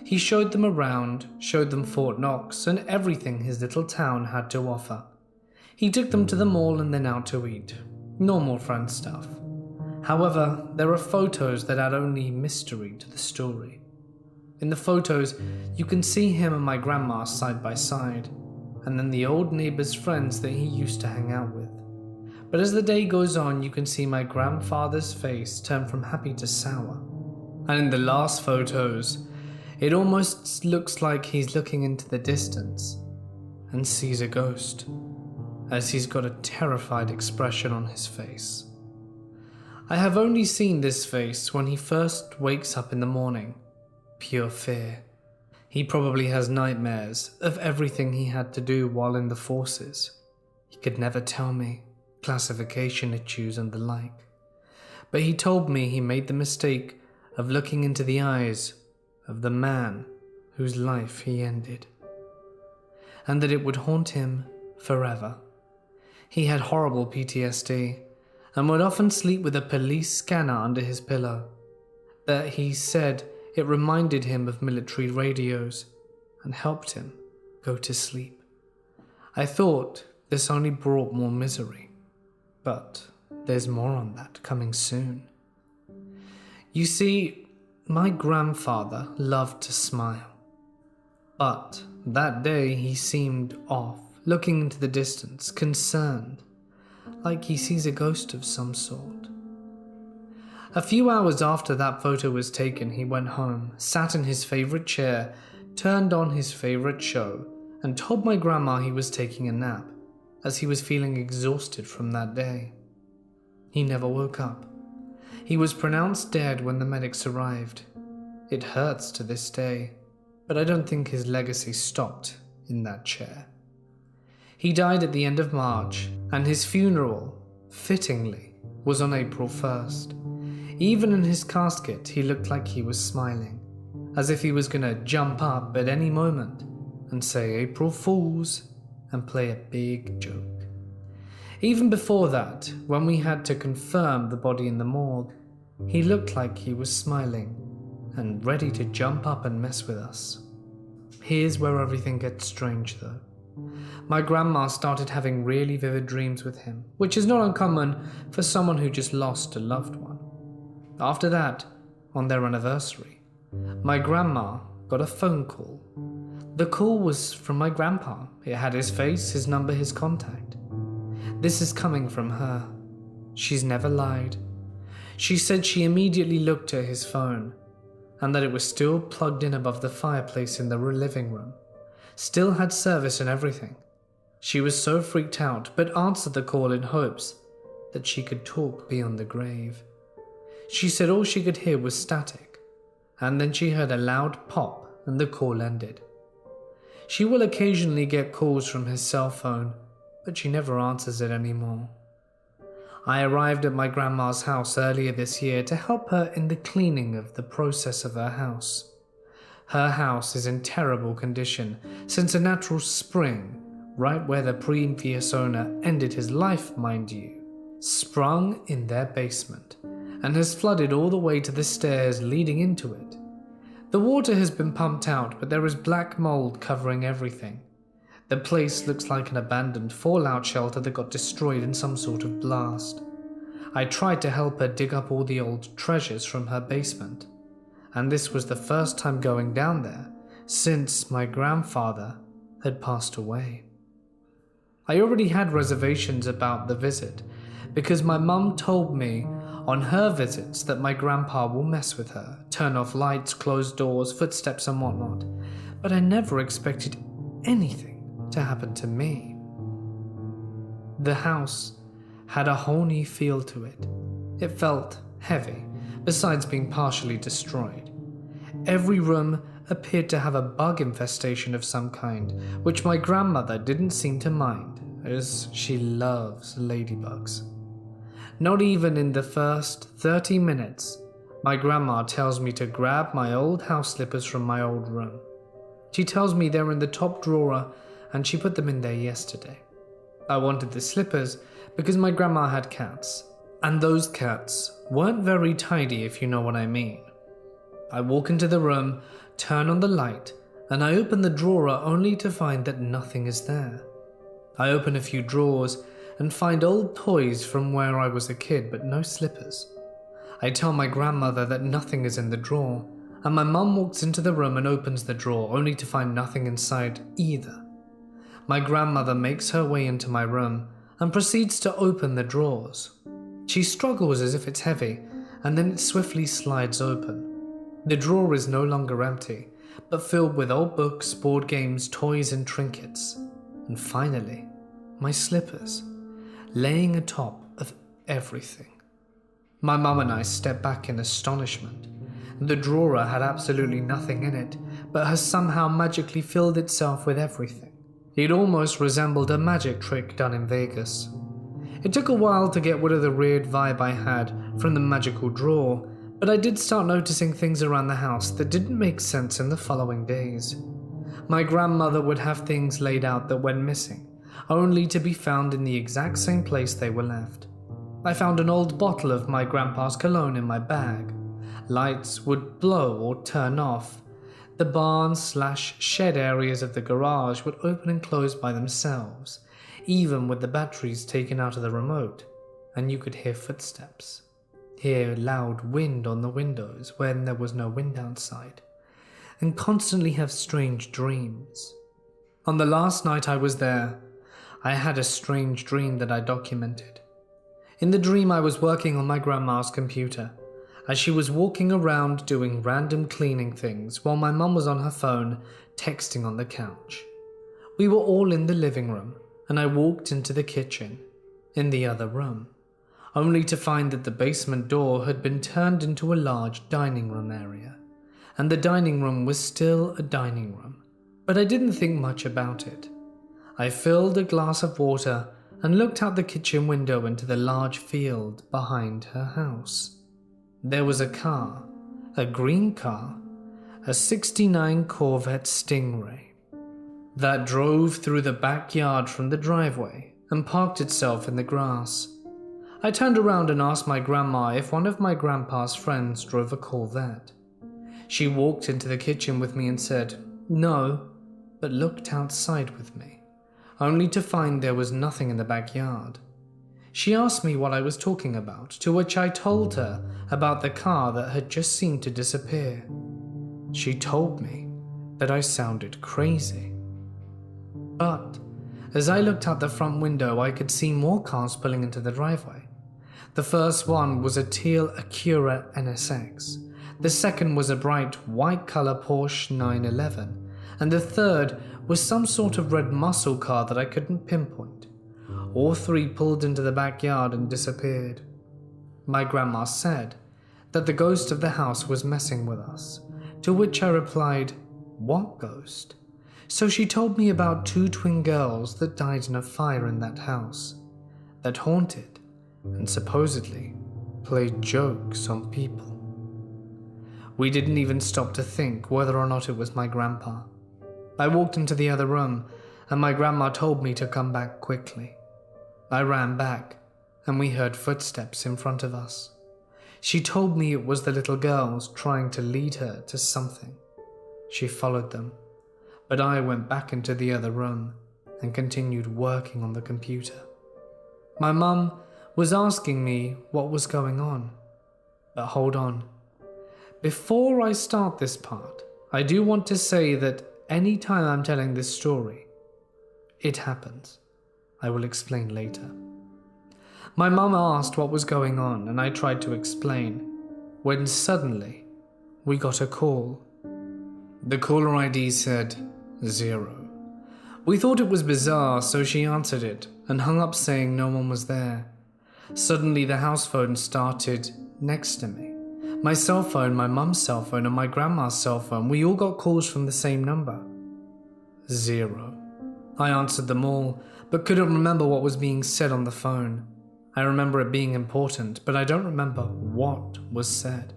He showed them around, showed them Fort Knox and everything his little town had to offer. He took them to the mall and then out to eat. Normal friend stuff. However, there are photos that add only mystery to the story. In the photos, you can see him and my grandma side by side, and then the old neighbor's friends that he used to hang out with. But as the day goes on, you can see my grandfather's face turn from happy to sour. And in the last photos, it almost looks like he's looking into the distance and sees a ghost, as he's got a terrified expression on his face. I have only seen this face when he first wakes up in the morning. Pure fear. He probably has nightmares of everything he had to do while in the forces. He could never tell me, classification issues and the like. But he told me he made the mistake of looking into the eyes of the man whose life he ended, and that it would haunt him forever. He had horrible PTSD and would often sleep with a police scanner under his pillow. That he said it reminded him of military radios and helped him go to sleep. I thought this only brought more misery, but there's more on that coming soon. You see, my grandfather loved to smile, but that day he seemed off, looking into the distance, concerned, like he sees a ghost of some sort. A few hours after that photo was taken, he went home, sat in his favorite chair, turned on his favorite show, and told my grandma he was taking a nap, as he was feeling exhausted from that day. He never woke up. He was pronounced dead when the medics arrived. It hurts to this day, but I don't think his legacy stopped in that chair. He died at the end of March, and his funeral, fittingly, was on April 1st. Even in his casket, he looked like he was smiling, as if he was gonna jump up at any moment and say April Fools and play a big joke. Even before that, when we had to confirm the body in the morgue, he looked like he was smiling and ready to jump up and mess with us. Here's where everything gets strange though. My grandma started having really vivid dreams with him, which is not uncommon for someone who just lost a loved one. After that, on their anniversary, my grandma got a phone call. The call was from my grandpa. It had his face, his number, his contact. This is coming from her. She's never lied. She said she immediately looked at his phone, and that it was still plugged in above the fireplace in the living room. Still had service and everything. She was so freaked out, but answered the call in hopes that she could talk beyond the grave. She said all she could hear was static, and then she heard a loud pop and the call ended. She will occasionally get calls from his cell phone, but she never answers it anymore. I arrived at my grandma's house earlier this year to help her in the cleaning of the process of her house. Her house is in terrible condition since a natural spring, right where the previous owner ended his life, mind you, sprung in their basement and has flooded all the way to the stairs leading into it. The water has been pumped out, but there is black mold covering everything. The place looks like an abandoned fallout shelter that got destroyed in some sort of blast. I tried to help her dig up all the old treasures from her basement, and this was the first time going down there since my grandfather had passed away. I already had reservations about the visit because my mum told me on her visits that my grandpa will mess with her, turn off lights, close doors, footsteps and whatnot, but I never expected anything to happen to me. The house had a whole new feel to it. It felt heavy, besides being partially destroyed. Every room appeared to have a bug infestation of some kind, which my grandmother didn't seem to mind, as she loves ladybugs. Not even in the first 30 minutes, my grandma tells me to grab my old house slippers from my old room. She tells me they're in the top drawer and she put them in there yesterday. I wanted the slippers because my grandma had cats, and those cats weren't very tidy if you know what I mean. I walk into the room, turn on the light, and I open the drawer only to find that nothing is there. I open a few drawers and find old toys from where I was a kid, but no slippers. I tell my grandmother that nothing is in the drawer, and my mum walks into the room and opens the drawer only to find nothing inside either. My grandmother makes her way into my room and proceeds to open the drawers. She struggles as if it's heavy, and then it swiftly slides open. The drawer is no longer empty, but filled with old books, board games, toys and trinkets. And finally, my slippers, laying atop of everything. My mum and I step back in astonishment. The drawer had absolutely nothing in it, but has somehow magically filled itself with everything. It almost resembled a magic trick done in Vegas. It took a while to get rid of the weird vibe I had from the magical drawer, But I did start noticing things around the house that didn't make sense in the following days. My grandmother would have things laid out that went missing, only to be found in the exact same place they were left. I found an old bottle of my grandpa's cologne in my bag. Lights would blow or turn off. The barn/shed areas of the garage would open and close by themselves, even with the batteries taken out of the remote, and you could hear footsteps, hear loud wind on the windows when there was no wind outside, and constantly have strange dreams. On the last night I was there, I had a strange dream that I documented. In the dream I was working on my grandma's computer, as she was walking around doing random cleaning things while my mum was on her phone texting on the couch. We were all in the living room, and I walked into the kitchen, in the other room, only to find that the basement door had been turned into a large dining room area, and the dining room was still a dining room, but I didn't think much about it. I filled a glass of water and looked out the kitchen window into the large field behind her house. There was a car, a green car, a '69 Corvette Stingray, that drove through the backyard from the driveway and parked itself in the grass. I turned around and asked my grandma if one of my grandpa's friends drove a Corvette. She walked into the kitchen with me and said, "No," but looked outside with me, only to find there was nothing in the backyard. She asked me what I was talking about, to which I told her about the car that had just seemed to disappear. She told me that I sounded crazy. But as I looked out the front window, I could see more cars pulling into the driveway. The first one was a teal Acura NSX. The second was a bright white color Porsche 911. And the third was some sort of red muscle car that I couldn't pinpoint. All three pulled into the backyard and disappeared. My grandma said that the ghost of the house was messing with us, to which I replied, "What ghost?" So she told me about 2 twin girls that died in a fire in that house, that haunted and supposedly played jokes on people. We didn't even stop to think whether or not it was my grandpa. I walked into the other room, and my grandma told me to come back quickly. I ran back, and we heard footsteps in front of us. She told me it was the little girls trying to lead her to something. She followed them, but I went back into the other room and continued working on the computer. My mum was asking me what was going on. But hold on. Before I start this part, I do want to say that any time I'm telling this story, it happens. I will explain later. My mum asked what was going on, and I tried to explain, when suddenly we got a call. The caller ID said 0. We thought it was bizarre, so she answered it and hung up saying no one was there. Suddenly the house phone started next to me. My cell phone, my mum's cell phone, and my grandma's cell phone, we all got calls from the same number. 0. I answered them all, but couldn't remember what was being said on the phone. I remember it being important, but I don't remember what was said.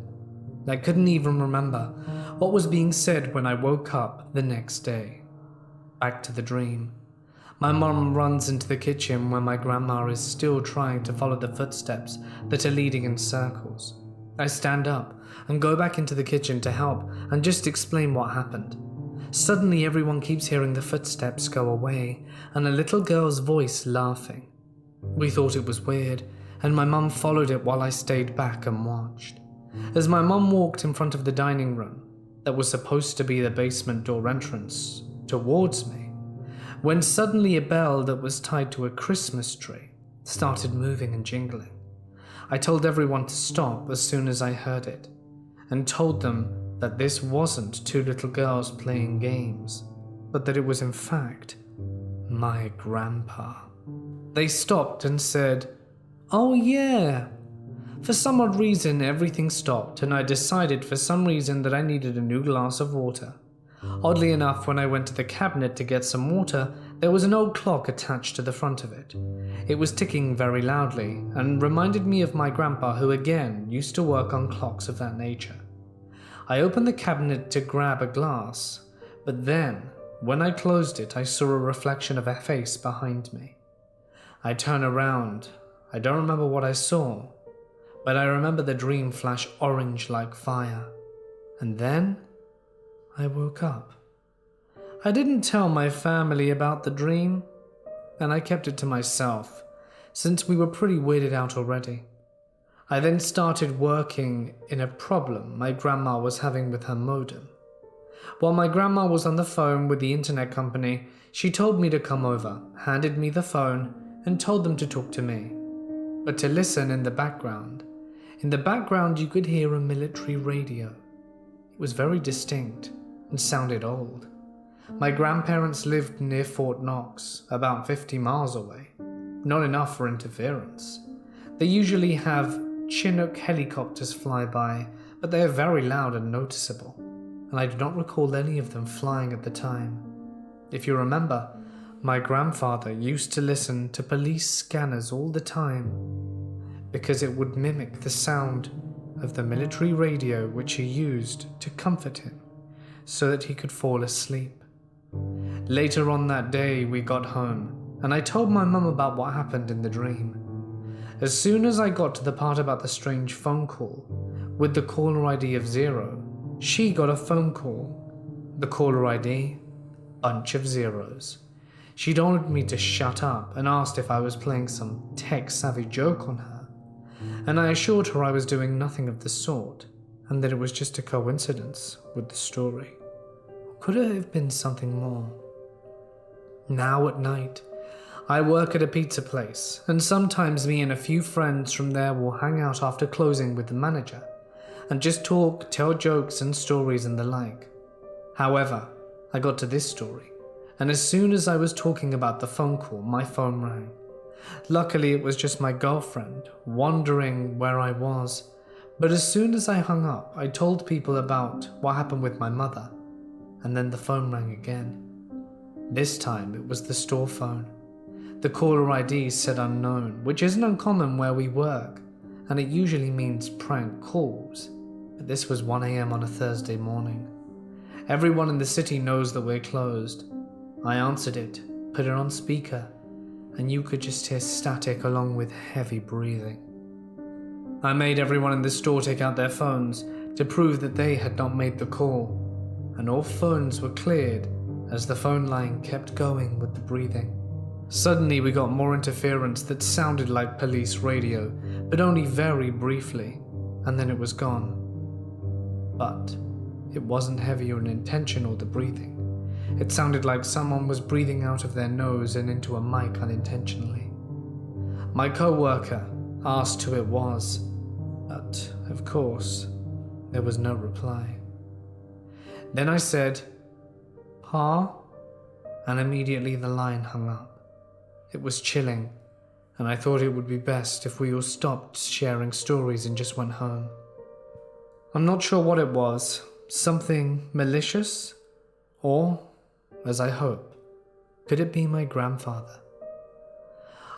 I couldn't even remember what was being said when I woke up the next day. Back to the dream. My mum runs into the kitchen where my grandma is still trying to follow the footsteps that are leading in circles. I stand up and go back into the kitchen to help and just explain what happened. Suddenly everyone keeps hearing the footsteps go away and a little girl's voice laughing. We thought it was weird, and my mum followed it while I stayed back and watched. As my mum walked in front of the dining room, that was supposed to be the basement door entrance, towards me, when suddenly a bell that was tied to a Christmas tree started moving and jingling. I told everyone to stop as soon as I heard it, and told them that this wasn't 2 little girls playing games, but that it was in fact my grandpa. They stopped and said, "Oh yeah." For some odd reason everything stopped, and I decided for some reason that I needed a new glass of water. Oddly enough, when I went to the cabinet to get some water, There was an old clock attached to the front of it. It was ticking very loudly and reminded me of my grandpa, who again used to work on clocks of that nature. I opened the cabinet to grab a glass, but then, when I closed it, I saw a reflection of a face behind me. I turned around. I don't remember what I saw, but I remember the dream flash orange like fire. And then, I woke up. I didn't tell my family about the dream, and I kept it to myself, since we were pretty weirded out already. I then started working in a problem my grandma was having with her modem. While my grandma was on the phone with the internet company, she told me to come over, handed me the phone, and told them to talk to me. But to listen in the background. In the background you could hear a military radio. It was very distinct and sounded old. My grandparents lived near Fort Knox, about 50 miles away. Not enough for interference. They usually have Chinook helicopters fly by, but they are very loud and noticeable, and I do not recall any of them flying at the time. If you remember, my grandfather used to listen to police scanners all the time, because it would mimic the sound of the military radio which he used to comfort him, so that he could fall asleep. Later on that day we got home, and I told my mum about what happened in the dream. As soon as I got to the part about the strange phone call, with the caller ID of 0, she got a phone call. The caller ID, bunch of zeros. She'd ordered me to shut up and asked if I was playing some tech-savvy joke on her, and I assured her I was doing nothing of the sort, and that it was just a coincidence with the story. Could it have been something more? Now at night, I work at a pizza place, and sometimes me and a few friends from there will hang out after closing with the manager, and just talk, tell jokes and stories and the like. However, I got to this story, and as soon as I was talking about the phone call, my phone rang. Luckily, it was just my girlfriend, wondering where I was, but as soon as I hung up, I told people about what happened with my mother, and then the phone rang again. This time, it was the store phone. The caller ID said unknown, which isn't uncommon where we work, and it usually means prank calls, but this was 1 a.m. on a Thursday morning. Everyone in the city knows that we're closed. I answered it, put it on speaker, and you could just hear static along with heavy breathing. I made everyone in the store take out their phones to prove that they had not made the call, and all phones were cleared as the phone line kept going with the breathing. Suddenly we got more interference that sounded like police radio, but only very briefly, and then it was gone. But it wasn't heavy or intentional, the breathing. It sounded like someone was breathing out of their nose and into a mic unintentionally. My co-worker asked who it was, but of course, there was no reply. Then I said, "Pa?" and immediately the line hung up. It was chilling, and I thought it would be best if we all stopped sharing stories and just went home. I'm not sure what it was, something malicious, or, as I hope, could it be my grandfather?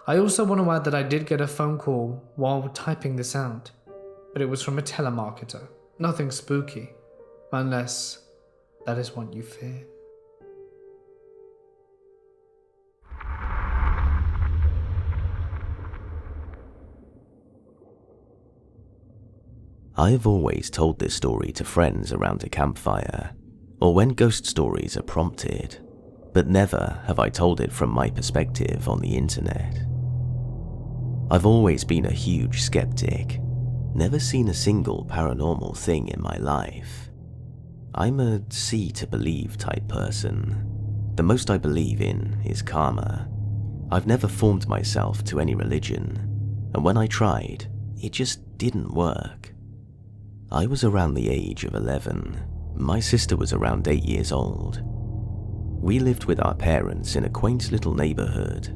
I also want to add that I did get a phone call while typing this out, but it was from a telemarketer, nothing spooky, unless that is what you fear. I have always told this story to friends around a campfire, or when ghost stories are prompted, but never have I told it from my perspective on the internet. I've always been a huge skeptic, never seen a single paranormal thing in my life. I'm a see to believe type person. The most I believe in is karma. I've never formed myself to any religion, and when I tried, it just didn't work. I was around the age of 11. My sister was around 8 years old. We lived with our parents in a quaint little neighborhood.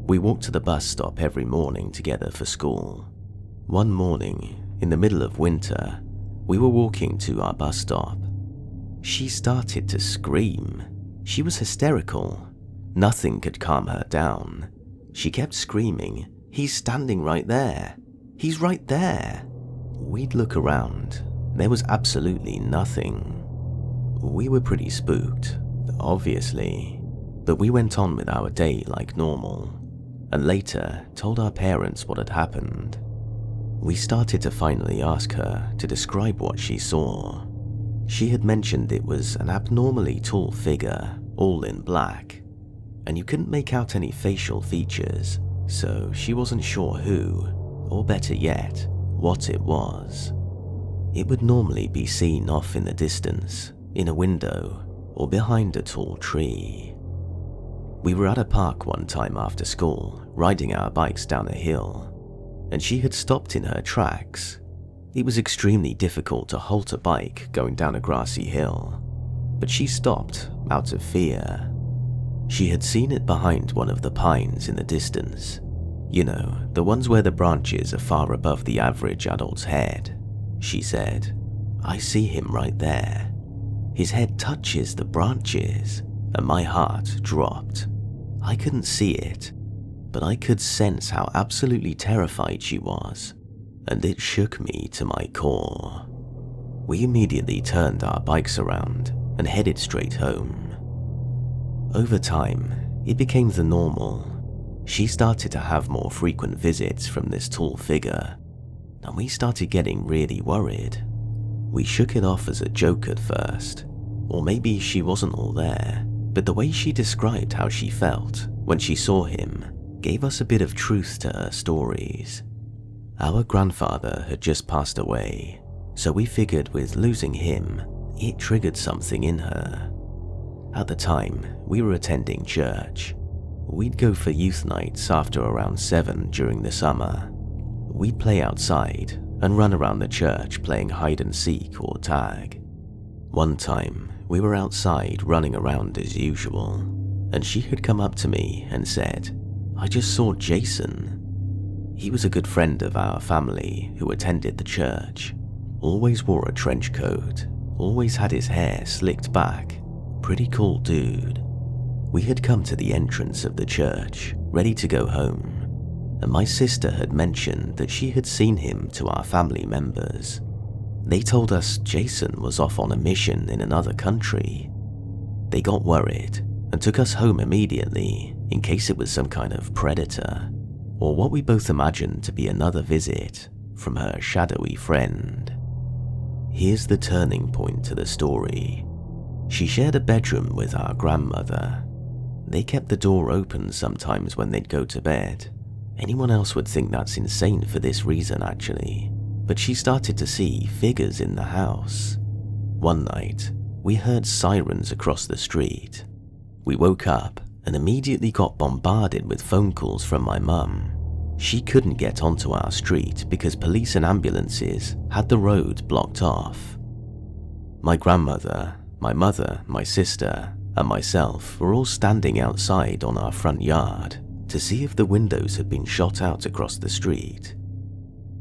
We walked to the bus stop every morning together for school. One morning, in the middle of winter, we were walking to our bus stop. She started to scream. She was hysterical. Nothing could calm her down. She kept screaming, "He's standing right there! He's right there!" We'd look around. There was absolutely nothing. We were pretty spooked, obviously, but we went on with our day like normal, and later told our parents what had happened. We started to finally ask her to describe what she saw. She had mentioned it was an abnormally tall figure, all in black, and you couldn't make out any facial features, so she wasn't sure who, or better yet, what it was. It would normally be seen off in the distance, in a window, or behind a tall tree. We were at a park one time after school, riding our bikes down a hill, and she had stopped in her tracks. It was extremely difficult to halt a bike going down a grassy hill, but she stopped out of fear. She had seen it behind one of the pines in the distance. You know, the ones where the branches are far above the average adult's head. She said, "I see him right there. His head touches the branches," and my heart dropped. I couldn't see it, but I could sense how absolutely terrified she was, and it shook me to my core. We immediately turned our bikes around and headed straight home. Over time, it became the normal. She started to have more frequent visits from this tall figure, and we started getting really worried. We shook it off as a joke at first, or maybe she wasn't all there, but the way she described how she felt when she saw him gave us a bit of truth to her stories. Our grandfather had just passed away, so we figured with losing him, it triggered something in her. At the time, we were attending church. We'd go for youth nights after around 7 during the summer. We'd play outside and run around the church playing hide and seek or tag. One time, we were outside running around as usual, and she had come up to me and said, "I just saw Jason." He was a good friend of our family who attended the church. Always wore a trench coat, always had his hair slicked back. Pretty cool dude. We had come to the entrance of the church, ready to go home, and my sister had mentioned that she had seen him to our family members. They told us Jason was off on a mission in another country. They got worried and took us home immediately in case it was some kind of predator, or what we both imagined to be another visit from her shadowy friend. Here's the turning point to the story. She shared a bedroom with our grandmother. They kept the door open sometimes when they'd go to bed. Anyone else would think that's insane for this reason actually, but she started to see figures in the house. One night, we heard sirens across the street. We woke up and immediately got bombarded with phone calls from my mum. She couldn't get onto our street because police and ambulances had the road blocked off. My grandmother, my mother, my sister, and myself were all standing outside on our front yard to see if the windows had been shot out across the street.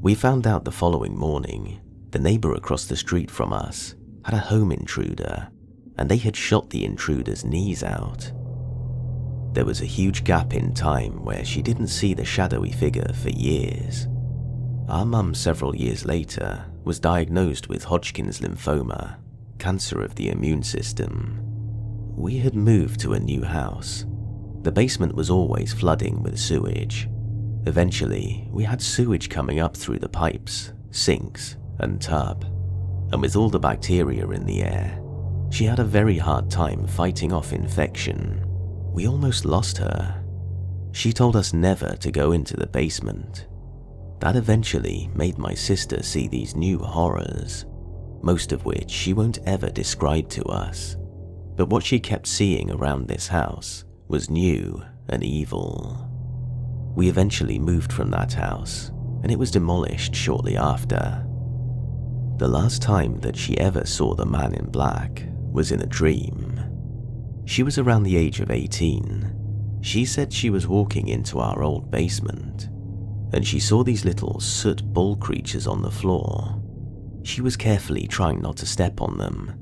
We found out the following morning the neighbor across the street from us had a home intruder, and they had shot the intruder's knees out. There was a huge gap in time where she didn't see the shadowy figure for years. Our mum several years later was diagnosed with Hodgkin's lymphoma, cancer of the immune system. We had moved to a new house. The basement was always flooding with sewage. Eventually, we had sewage coming up through the pipes, sinks, and tub. And with all the bacteria in the air, she had a very hard time fighting off infection. We almost lost her. She told us never to go into the basement. That eventually made my sister see these new horrors, most of which she won't ever describe to us. But what she kept seeing around this house was new and evil. We eventually moved from that house, and it was demolished shortly after. The last time that she ever saw the man in black was in a dream. She was around the age of 18. She said she was walking into our old basement, and she saw these little soot ball creatures on the floor. She was carefully trying not to step on them.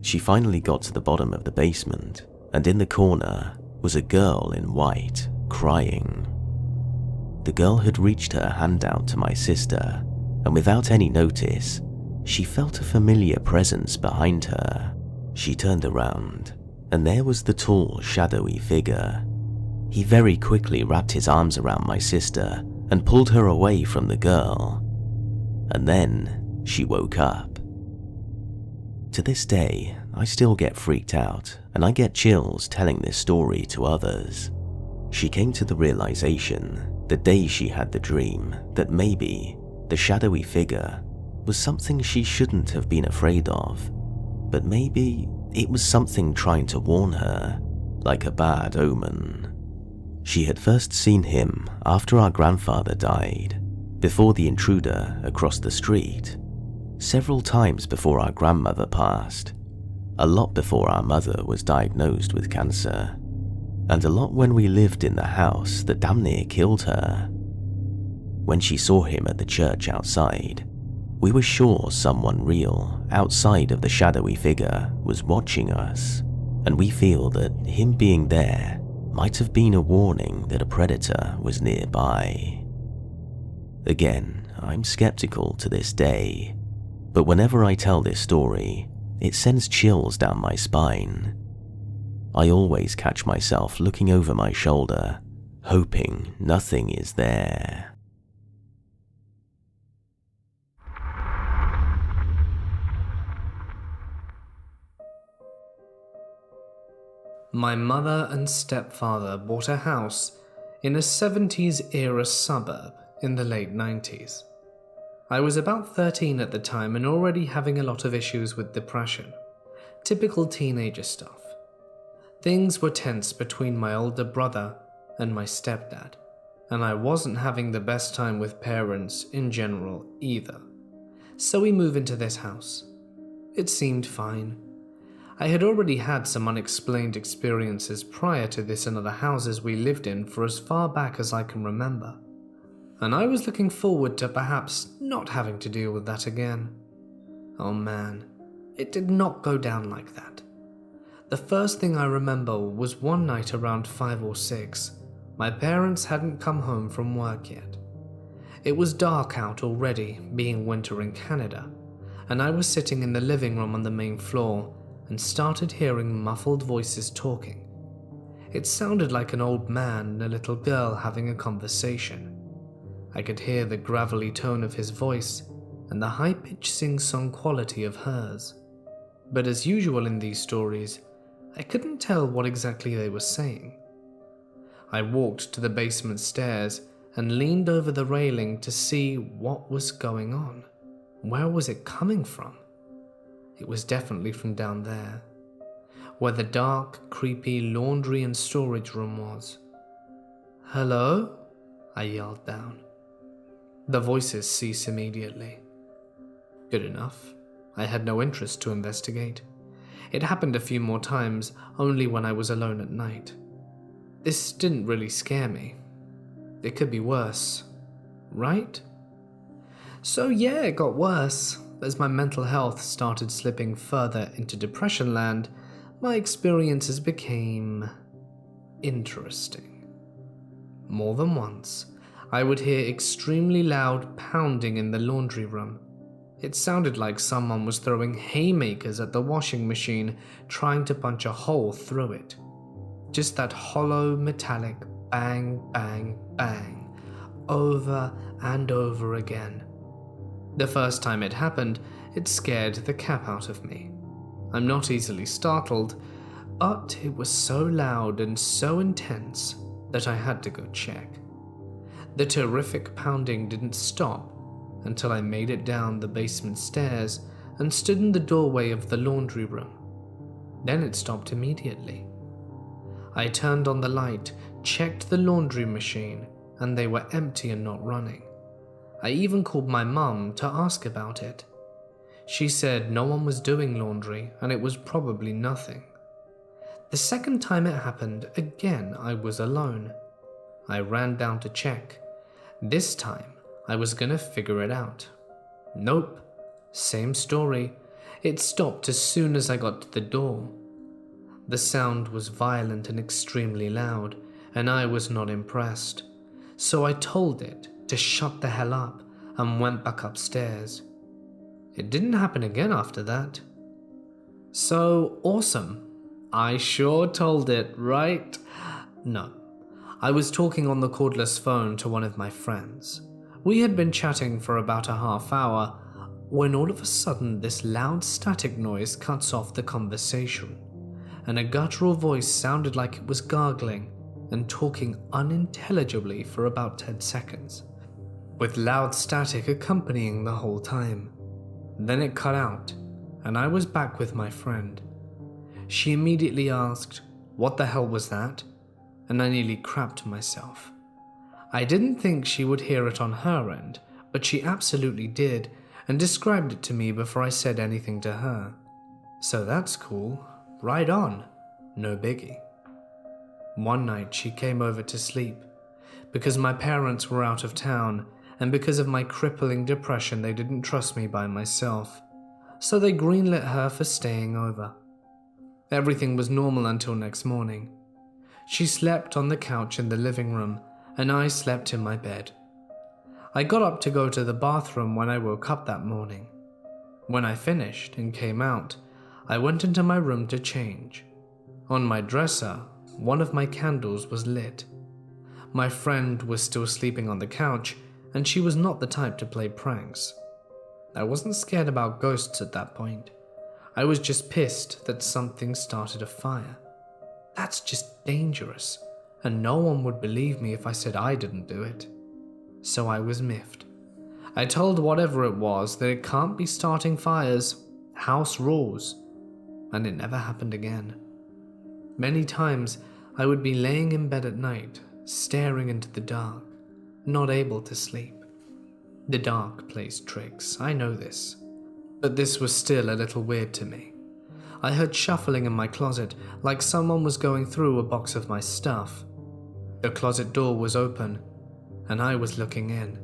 She finally got to the bottom of the basement, and in the corner was a girl in white, crying. The girl had reached her hand out to my sister, and without any notice, she felt a familiar presence behind her. She turned around, and there was the tall, shadowy figure. He very quickly wrapped his arms around my sister and pulled her away from the girl. And then she woke up. To this day, I still get freaked out, and I get chills telling this story to others. She came to the realization the day she had the dream that maybe the shadowy figure was something she shouldn't have been afraid of, but maybe it was something trying to warn her, like a bad omen. She had first seen him after our grandfather died, before the intruder across the street, several times before our grandmother passed, a lot before our mother was diagnosed with cancer, and a lot when we lived in the house that damn near killed her. When she saw him at the church outside, we were sure someone real outside of the shadowy figure was watching us, and we feel that him being there might have been a warning that a predator was nearby. Again, I'm skeptical to this day, but whenever I tell this story, it sends chills down my spine. I always catch myself looking over my shoulder, hoping nothing is there. My mother and stepfather bought a house in a 70s era suburb in the late 90s. I was about 13 at the time and already having a lot of issues with depression. Typical teenager stuff. Things were tense between my older brother and my stepdad, and I wasn't having the best time with parents in general either. So we moved into this house. It seemed fine. I had already had some unexplained experiences prior to this in other houses we lived in for as far back as I can remember, and I was looking forward to perhaps not having to deal with that again. Oh man, it did not go down like that. The first thing I remember was one night around 5 or 6. My parents hadn't come home from work yet. It was dark out already, being winter in Canada, and I was sitting in the living room on the main floor and started hearing muffled voices talking. It sounded like an old man and a little girl having a conversation. I could hear the gravelly tone of his voice and the high-pitched sing-song quality of hers. But as usual in these stories, I couldn't tell what exactly they were saying. I walked to the basement stairs and leaned over the railing to see what was going on. Where was it coming from? It was definitely from down there, where the dark, creepy laundry and storage room was. "Hello?" I yelled down. The voices ceased immediately. Good enough. I had no interest to investigate. It happened a few more times, only when I was alone at night. This didn't really scare me. It could be worse, right? So yeah, it got worse. As my mental health started slipping further into depression land, my experiences became interesting. More than once, I would hear extremely loud pounding in the laundry room. It sounded like someone was throwing haymakers at the washing machine, trying to punch a hole through it. Just that hollow, metallic bang, bang, bang, over and over again. The first time it happened, it scared the cap out of me. I'm not easily startled, but it was so loud and so intense that I had to go check. The terrific pounding didn't stop until I made it down the basement stairs and stood in the doorway of the laundry room. Then it stopped immediately. I turned on the light, checked the laundry machine, and they were empty and not running. I even called my mum to ask about it. She said no one was doing laundry and it was probably nothing. The second time it happened, again I was alone. I ran down to check. This time, I was gonna figure it out. Nope, same story. It stopped as soon as I got to the door. The sound was violent and extremely loud, and I was not impressed. So I told it to shut the hell up and went back upstairs. It didn't happen again after that. So awesome. I sure told it, right? No. I was talking on the cordless phone to one of my friends. We had been chatting for about a half hour when all of a sudden this loud static noise cuts off the conversation, and a guttural voice sounded like it was gargling and talking unintelligibly for about 10 seconds, with loud static accompanying the whole time. Then it cut out, and I was back with my friend. She immediately asked, "What the hell was that?" And I nearly crapped myself. I didn't think she would hear it on her end, but she absolutely did, and described it to me before I said anything to her. So that's cool. Right on. No biggie. One night she came over to sleep. Because my parents were out of town, and because of my crippling depression, they didn't trust me by myself. So they greenlit her for staying over. Everything was normal until next morning. She slept on the couch in the living room, and I slept in my bed. I got up to go to the bathroom when I woke up that morning. When I finished and came out, I went into my room to change. On my dresser, one of my candles was lit. My friend was still sleeping on the couch, and she was not the type to play pranks. I wasn't scared about ghosts at that point. I was just pissed that something started a fire. That's just dangerous, and no one would believe me if I said I didn't do it. So I was miffed. I told whatever it was that it can't be starting fires, house rules, and it never happened again. Many times I would be laying in bed at night, staring into the dark, not able to sleep. The dark plays tricks, I know this, but this was still a little weird to me. I heard shuffling in my closet, like someone was going through a box of my stuff. The closet door was open, and I was looking in.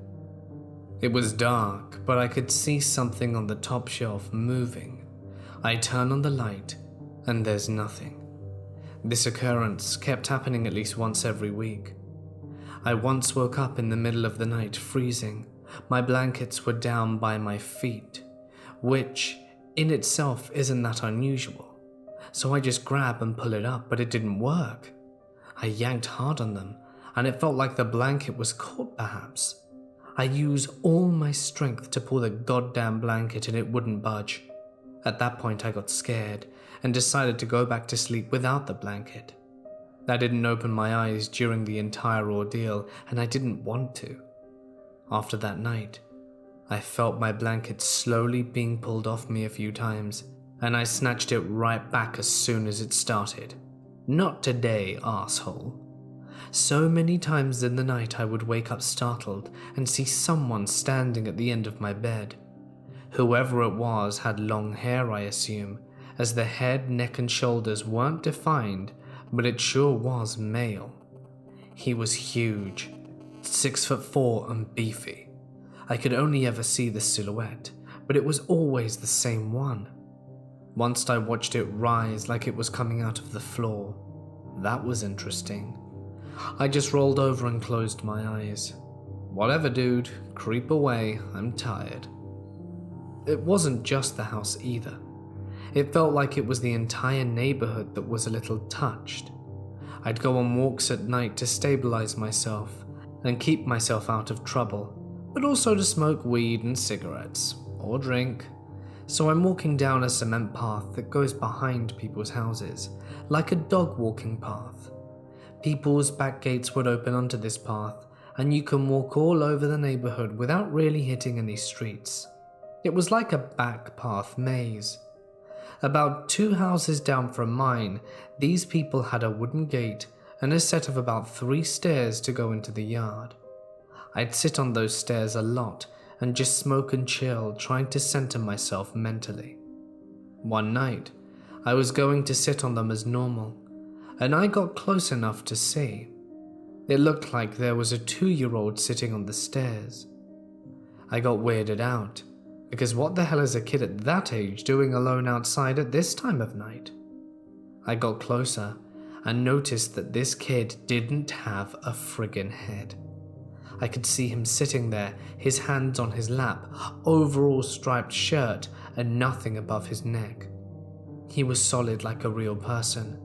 It was dark, but I could see something on the top shelf moving. I turn on the light, and there's nothing. This occurrence kept happening at least once every week. I once woke up in the middle of the night freezing. My blankets were down by my feet, which in itself isn't that unusual. So I just grab and pull it up, but it didn't work. I yanked hard on them, and it felt like the blanket was caught perhaps. I used all my strength to pull the goddamn blanket and it wouldn't budge. At that point I got scared and decided to go back to sleep without the blanket. I didn't open my eyes during the entire ordeal, and I didn't want to. After that night, I felt my blanket slowly being pulled off me a few times, and I snatched it right back as soon as it started. Not today, asshole. So many times in the night I would wake up startled and see someone standing at the end of my bed. Whoever it was had long hair, I assume, as the head, neck and shoulders weren't defined, but it sure was male. He was huge, 6'4" and beefy. I could only ever see the silhouette, but it was always the same one. Once I watched it rise like it was coming out of the floor. That was interesting. I just rolled over and closed my eyes. Whatever, dude, creep away, I'm tired. It wasn't just the house either. It felt like it was the entire neighborhood that was a little touched. I'd go on walks at night to stabilize myself and keep myself out of trouble, but also to smoke weed and cigarettes, or drink. So I'm walking down a cement path that goes behind people's houses, like a dog walking path. People's back gates would open onto this path, and you can walk all over the neighborhood without really hitting any streets. It was like a back path maze. About 2 houses down from mine, these people had a wooden gate and a set of about 3 stairs to go into the yard. I'd sit on those stairs a lot and just smoke and chill, trying to center myself mentally. One night, I was going to sit on them as normal, and I got close enough to see. It looked like there was a 2-year-old sitting on the stairs. I got weirded out, because what the hell is a kid at that age doing alone outside at this time of night? I got closer and noticed that this kid didn't have a friggin' head. I could see him sitting there, his hands on his lap, overall striped shirt, and nothing above his neck. He was solid like a real person,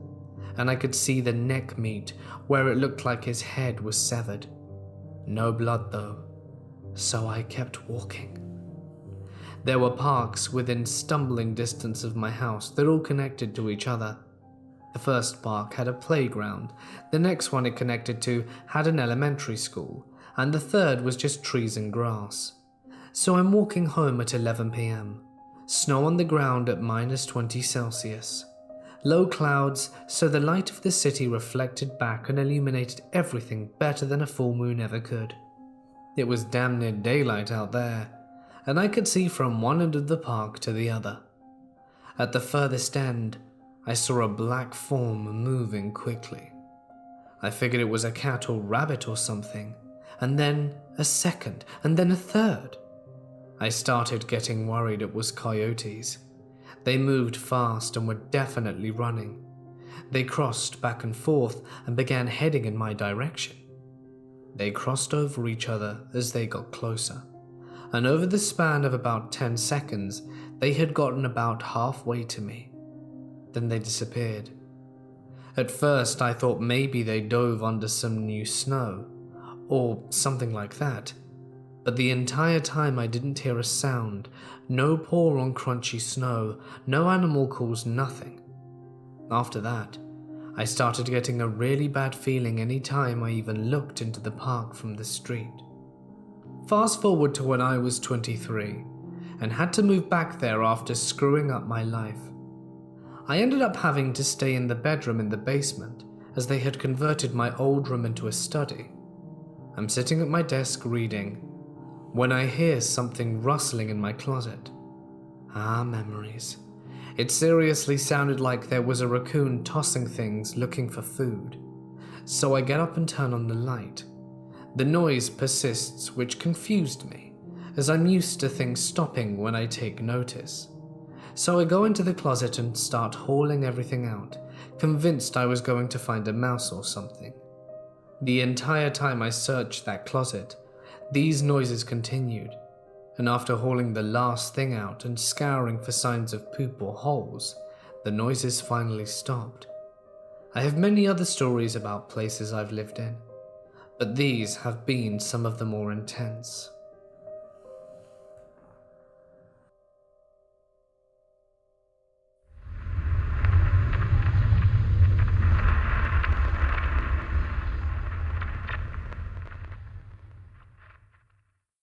and I could see the neck meat where it looked like his head was severed. No blood though, so I kept walking. There were parks within stumbling distance of my house that all connected to each other. The first park had a playground, the next one it connected to had an elementary school, and the third was just trees and grass. So I'm walking home at 11 p.m. Snow on the ground at -20 Celsius. Low clouds, so the light of the city reflected back and illuminated everything better than a full moon ever could. It was damn near daylight out there, and I could see from one end of the park to the other. At the furthest end, I saw a black form moving quickly. I figured it was a cat or rabbit or something, and then a second, and then a third. I started getting worried it was coyotes. They moved fast and were definitely running. They crossed back and forth and began heading in my direction. They crossed over each other as they got closer, and over the span of about 10 seconds, they had gotten about halfway to me. Then they disappeared. At first, I thought maybe they dove under some new snow, or something like that, but the entire time I didn't hear a sound, no paw on crunchy snow, no animal calls, nothing. After that, I started getting a really bad feeling any time I even looked into the park from the street. Fast forward to when I was 23, and had to move back there after screwing up my life. I ended up having to stay in the bedroom in the basement, as they had converted my old room into a study. I'm sitting at my desk reading, when I hear something rustling in my closet. Ah, memories. It seriously sounded like there was a raccoon tossing things looking for food. So I get up and turn on the light. The noise persists, which confused me, as I'm used to things stopping when I take notice. So I go into the closet and start hauling everything out, convinced I was going to find a mouse or something. The entire time I searched that closet, these noises continued, and after hauling the last thing out and scouring for signs of poop or holes, the noises finally stopped. I have many other stories about places I've lived in, but these have been some of the more intense.